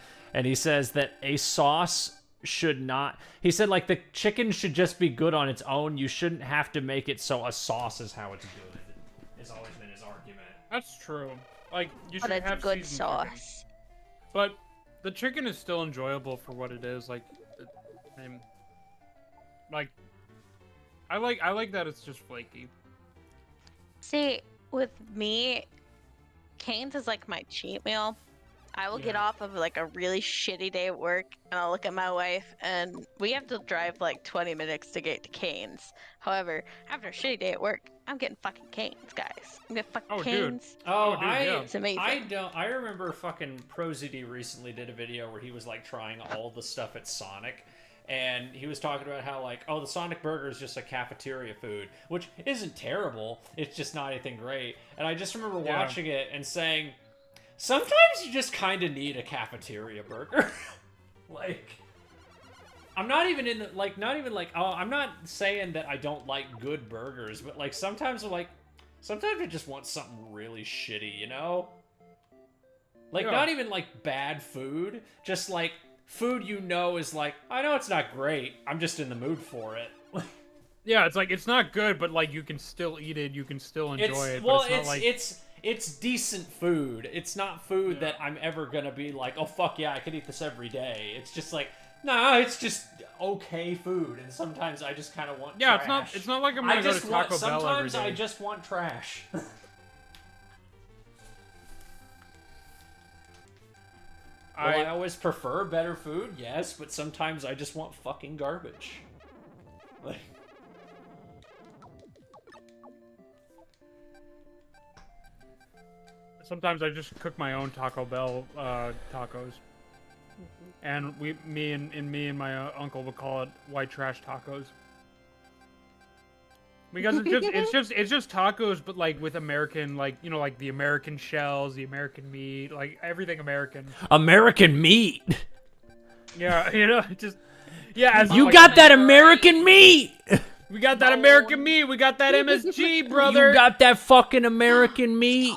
he says that a sauce should not. He said like the chicken should just be good on its own. You shouldn't have to make it so a sauce is how it's good. Has always been his argument. That's true. Like you But should it's have good seasoned chicken. sauce. But the chicken is still enjoyable for what it is. Like, like I like that it's just flaky. See, with me, Cane's is like my cheat meal. I will get Yeah. off of like a really shitty day at work, and I'll look at my wife, and we have to drive like 20 minutes to get to Cane's. However, after a shitty day at work, I'm getting fucking Cane's, guys. I'm getting fucking Oh, dude. Cane's. Oh, dude, yeah. It's amazing. I remember fucking ProZD recently did a video where he was like trying all the stuff at Sonic, and he was talking about how like, oh, the Sonic burger is just a cafeteria food, which isn't terrible. It's just not anything great. And I just remember Yeah. watching it and saying, sometimes you just kind of need a cafeteria burger. Like, I'm not even in the, like, not even like, oh, I'm not saying that I don't like good burgers, but like sometimes I'm like, sometimes I just want something really shitty, you know? Like, Yeah. not even like bad food, just like food you know is like, I know it's not great, I'm just in the mood for it. Yeah, it's like it's not good, but like you can still eat it. You can still enjoy it. Well, but it's not like it's decent food. It's not food Yeah. that I'm ever gonna be like, oh fuck yeah, I could eat this every day. It's just like, nah, it's just okay food, and sometimes I just kind of want. yeah, trash. it's not like I'm I gonna go just to want. Taco Bell every Sometimes day. I just want trash. Will I always prefer better food? Yes, but sometimes I just want fucking garbage. Like. Sometimes I just cook my own Taco Bell tacos, and me and my uncle would call it white trash tacos. Because it's just tacos, but like with American, like you know, like the American shells, the American meat, like everything American. American meat. Yeah, you know, just yeah. As You like, got that American meat. We got that American meat. We got that MSG, brother. You got that fucking American meat.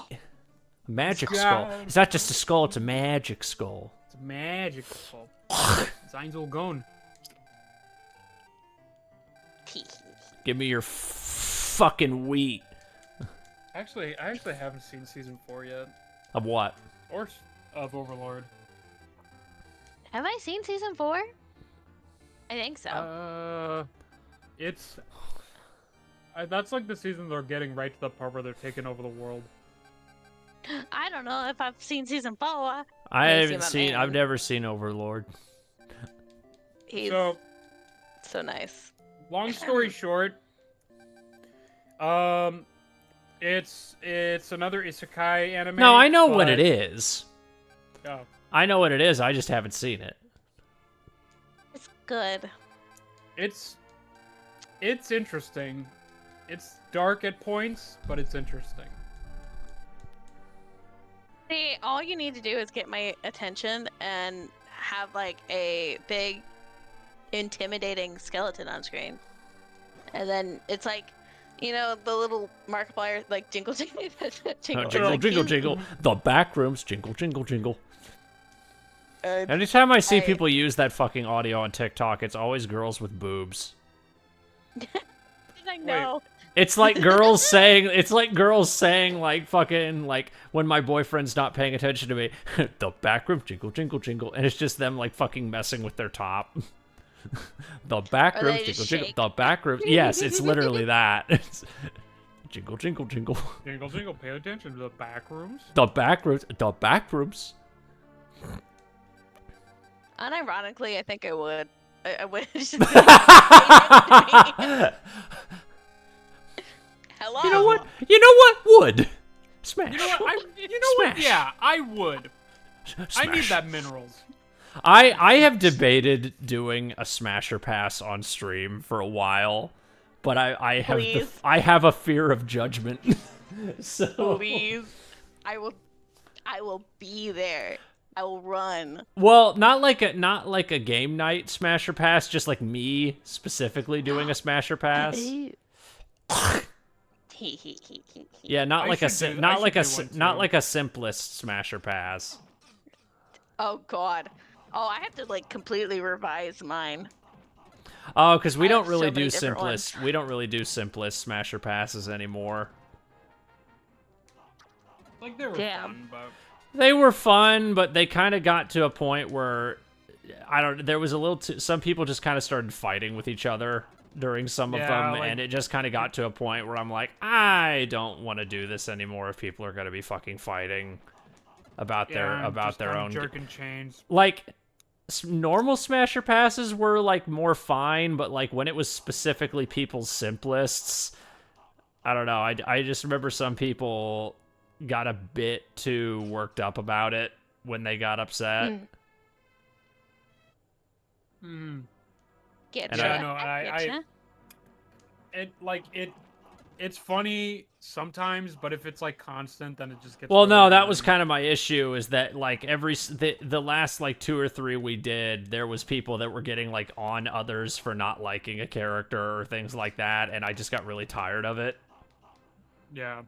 Magic Yeah. skull. It's not just a skull, it's a magic skull. It's magical. Signs all gone. Give me your fucking wheat. Actually, I haven't seen season 4 yet, Of what? or of Overlord. Have I seen season 4? I think so. It's that's like the season they're getting right to the part where they're taking over the world. I don't know if I've seen season 4. I Let me see haven't my seen. man. I've never seen Overlord. He's So, so nice. long story short, it's another isekai anime. No, I know what but- it is. Oh. I know what it is. I just haven't seen it. It's good. It's interesting. It's dark at points, but it's interesting. See, all you need to do is get my attention and have like a big, intimidating skeleton on screen, and then it's like, you know, the little Markiplier, like jingle jingle, jingle, Jingle, like, jingle, you- jingle. The back rooms, jingle, jingle, jingle. Uh, Anytime I see I- people use that fucking audio on TikTok, it's always girls with boobs. I know. It's like girls saying, like fucking, like, when my boyfriend's not paying attention to me, the back room, jingle, jingle, jingle, and it's just them, like, fucking messing with their top. The back Or room, they just jingle, jingle, shake. the back room. Yes, it's literally that. It's, jingle, jingle, jingle. Jingle jingle, pay attention to the back rooms. The back rooms, the back rooms. Unironically, I think I would. I wish. Hello. You know what? You know what? Would. Smash. You know what? What? Smash. Yeah, I would. I need Smash. that minerals. I have debated doing a Smasher Pass on stream for a while, but I have Please. I have a fear of judgment. So Please. I will be there. I will run. well, not like a game night Smasher Pass, just like me specifically doing a Smasher Pass. Damn Yeah, not I like a should do- not I like a should do one not too. like a simplest Smasher Pass. Oh God. Oh, I have to like completely revise mine. Oh, because we I don't have really so many do different simplest. ones. We don't really do simplest Smasher Passes anymore. Like they were Damn. fun, but They were fun, but they kind of got to a point where there was a little some people just kind of started fighting with each other during some of Yeah, them, like- and it just kind of got to a point where I'm like, I don't want to do this anymore if people are going to be fucking fighting about yeah, their own jerking chains. like normal Smasher Passes were like more fine, but like when it was specifically people's simplists, I don't know. I just remember some people got a bit too worked up about it when they got upset. Mm. Get And ya. I- Yeah, no, Getcha. It's funny sometimes, but if it's like constant, then it just gets. Well, really no, that was annoying. kind of my issue. Is that like the last like 2 or 3 we did, there was people that were getting like on others for not liking a character or things like that, and I just got really tired of it. Yeah.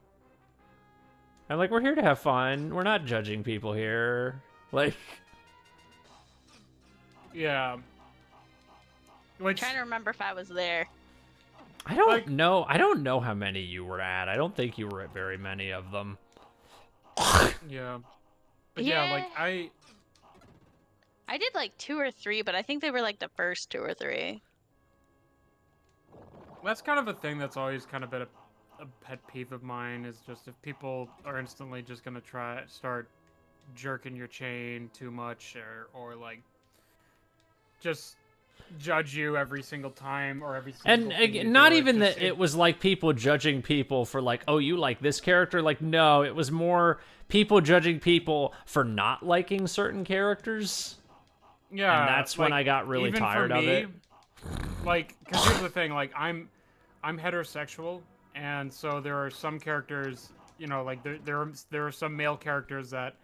I'm like, we're here to have fun. We're not judging people here. Like, Yeah. Which Trying to remember if I was there. I don't Like- know. I don't know how many you were at. I don't think you were at very many of them. yeah. But yeah, like Yeah. I did like 2 or 3, but I think they were like the first 2 or 3. that's kind of a thing that's always kind of been a pet peeve of mine is just if people are instantly just gonna start jerking your chain too much or like just judge you every single time or every single And thing you again, not do, even just- that it was like people judging people for like, oh, you like this character? Like, no, it was more people judging people for not liking certain characters. yeah, and that's when like, I got really even for tired of me, it. Like, because here's the thing, like I'm heterosexual, and so there are some characters, you know, like there are some male characters that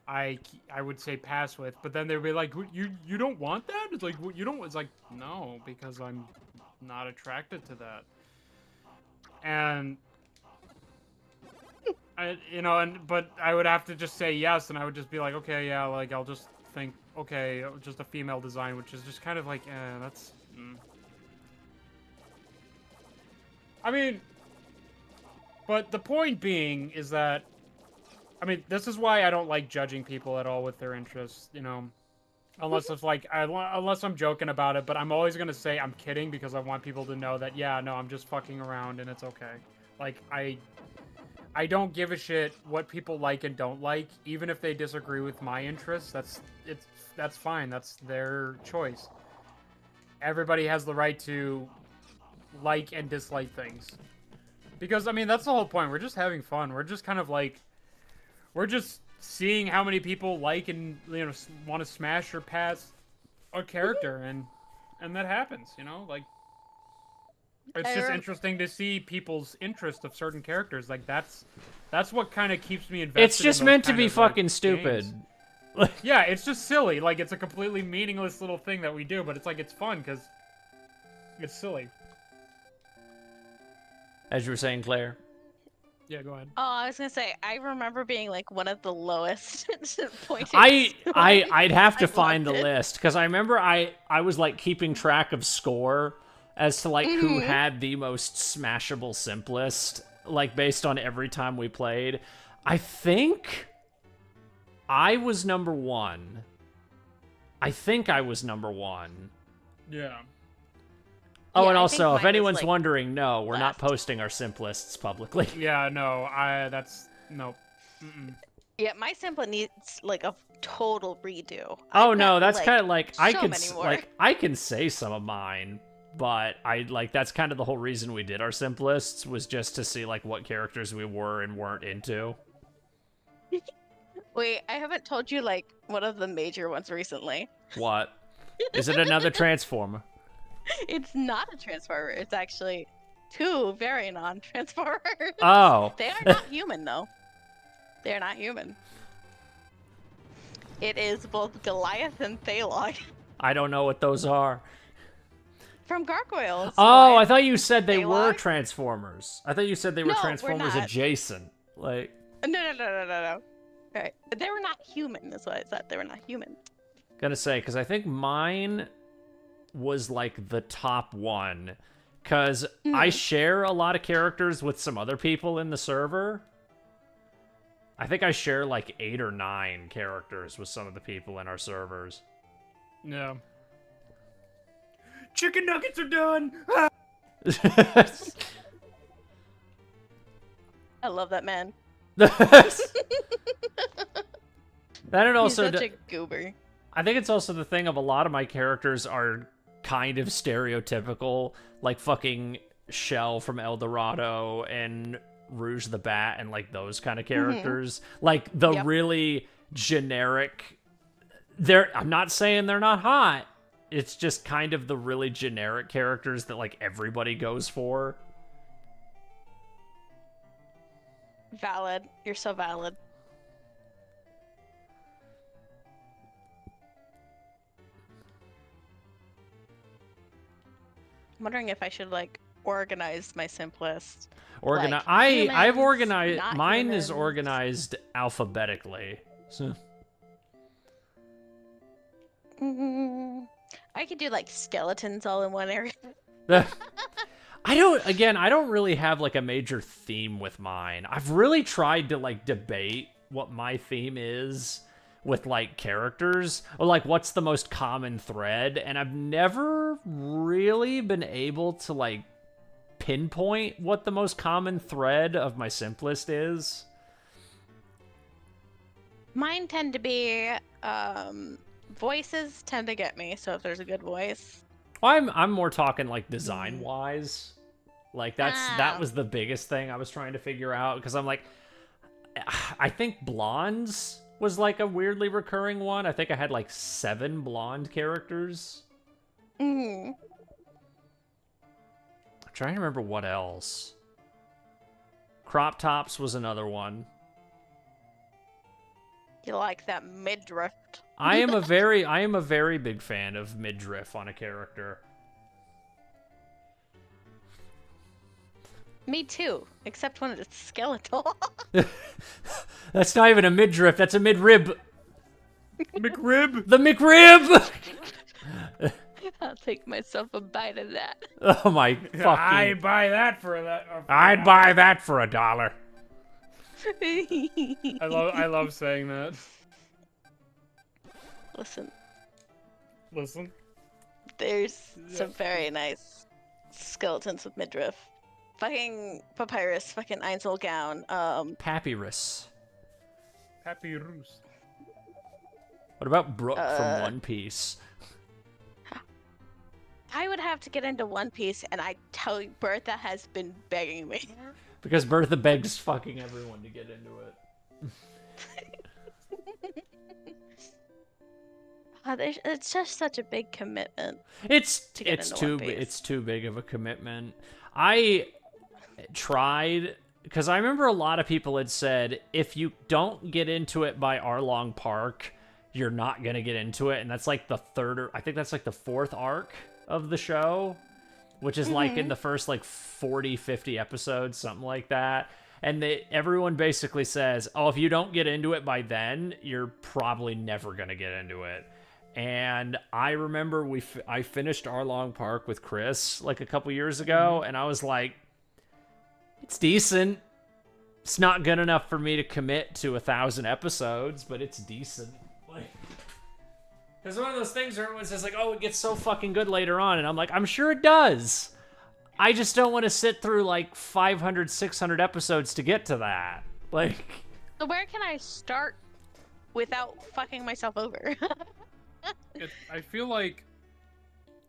I would say pass with, but then they'd be like, you don't want that? It's like you don't. It's like no, because I'm not attracted to that, and. But I would have to just say yes, and I would just be like, okay, yeah, like I'll just think, okay, just a female design, which is just kind of like, that's. I mean, but the point being is that, I mean, this is why I don't like judging people at all with their interests, you know, unless it's like, unless I'm joking about it, but I'm always gonna say I'm kidding because I want people to know that, yeah, no, I'm just fucking around and it's okay. Like, I don't give a shit what people like and don't like, even if they disagree with my interests. That's fine. That's their choice. Everybody has the right to like and dislike things. Because I mean, that's the whole point. We're just having fun. We're just kind of like we're just seeing how many people like and want to smash or pass a character and that happens, you know? Like it's just interesting to see people's interest of certain characters. Like that's what kind of keeps me invested. It's just in those meant to kind be of, like, fucking stupid. games. Yeah, it's just silly. Like it's a completely meaningless little thing that we do, but it's like it's fun because it's silly. As you were saying, Claire. Yeah, go ahead. Oh, I was gonna say, I remember being like one of the lowest pointed. I'd have to I find the loved it. list because I remember I was like keeping track of score as to like who had the most smashable simplest, like based on every time we played. I think I was number 1. I think I was number 1. Yeah. Oh, Yeah, and I also, think if mine was, anyone's like, wondering, no, we're not last. posting our simplists publicly. Yeah, no, that's nope. Yeah, my simple needs like a total redo. Oh I've no, got, that's like, kind of like I so can many more. like I can say some of mine, but I like that's kind of the whole reason we did our simplists was just to see like what characters we were and weren't into. Wait, I haven't told you like one of the major ones recently. What? Is it another Transformer? It's not a transformer. It's actually 2 very non-transformers. Oh. They are not human though. They are not human. It is both Goliath and Thalog. I don't know what those are. From Gargoyles. Oh, why? I thought you said they were Baywatch? Transformers. I thought you said they were No, we're Transformers not. adjacent. Like, No. Okay. They were not human, is what I said. They were not human. gonna say, because I think mine was like the top one. Because I share a lot of characters with some other people in the server. I think I share like 8 or 9 characters with some of the people in our servers. Yeah. Chicken nuggets are done. I love that man. That and He's also, such a goober. I think it's also the thing of a lot of my characters are kind of stereotypical, like fucking Shell from El Dorado and Rouge the Bat and like those kind of characters. Like the Yep. really generic. I'm not saying they're not hot. It's just kind of the really generic characters that like everybody goes for. Valid. You're so valid. I'm wondering if I should like organize my simplest. Like, I've humans, organized. not Mine is humans. organized alphabetically. So. I could do like skeletons all in one area. I don't really have like a major theme with mine. I've really tried to like debate what my theme is with like characters or like what's the most common thread, and I've never really been able to like pinpoint what the most common thread of my simplest is. Mine tend to be voices tend to get me, so if there's a good voice. I'm more talking like design wise. Like that Ah. was the biggest thing I was trying to figure out, because I'm like, I think blondes was like a weirdly recurring one. I think I had like 7 blonde characters. Mm. I'm trying to remember what else. Crop tops was another one. You like that midriff. I am a very big fan of midriff on a character. Me too, except when it's skeletal. That's not even a midriff, that's a midrib. McRib. The McRib! I'll take myself a bite of that. Oh my fucking... I'd buy that for that. I'd buy that for $1. I love saying that. Listen, Listen. there's some very nice skeletons with midriff. Fucking papyrus, fucking Einzelgown. Papyrus. Papyrus. What about Brooke from One Piece? I would have to get into One Piece, and I tell you, Bertha has been begging me. Because Bertha begs fucking everyone to get into it. It's just such a big commitment. It's get into One Piece. too big of a commitment. I tried, because I remember a lot of people had said if you don't get into it by Arlong Park, you're not gonna get into it, and that's like the third, or I think that's like the 4th arc of the show, which is like in the first like 40-50 episodes, something like that. And everyone basically says, oh, if you don't get into it by then, you're probably never gonna get into it. And I remember I finished Arlong Park with Chris like a couple years ago, and I was like, it's decent. It's not good enough for me to commit to 1,000 episodes, but it's decent. Like, because one of those things where everyone says like, oh, it gets so fucking good later on, and I'm like, I'm sure it does. I just don't want to sit through like 500, 600 episodes to get to that. Like, So where can I start without fucking myself over? I feel like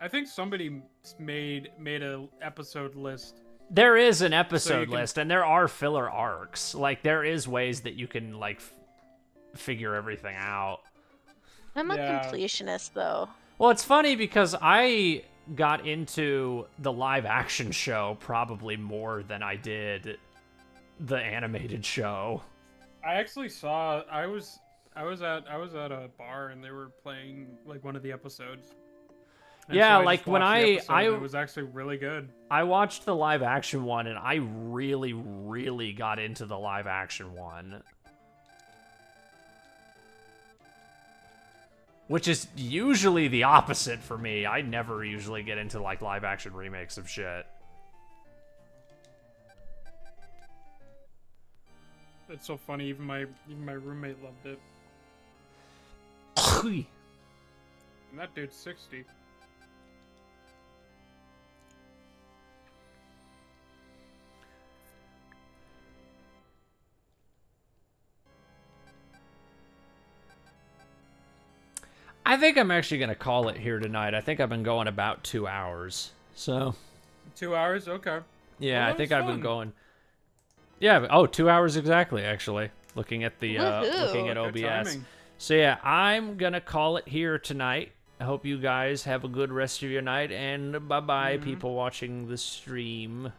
I think somebody made a episode list. there is an episode can- list, and there are filler arcs. Like, there is ways that you can like figure everything out. I'm a Yeah. completionist, though. Well, it's funny because I got into the live action show probably more than I did the animated show. I actually saw. I was at a bar and they were playing like one of the episodes. And Yeah, so I like, just when watched the episode, I and it was actually really good. I watched the live action one, and I really, really got into the live action one. Which is usually the opposite for me. I never usually get into, like, live action remakes of shit. It's so funny. Even my roommate loved it. And that dude's 60. I think I'm actually going to call it here tonight. I think I've been going about 2 hours. So, 2 hours? Okay. yeah, Well, I that think was I've been fun. going. Yeah, oh, 2 hours exactly, actually. Looking at the Woohoo. looking at Good OBS. timing. So yeah, I'm going to call it here tonight. I hope you guys have a good rest of your night, and bye-bye, people watching the stream.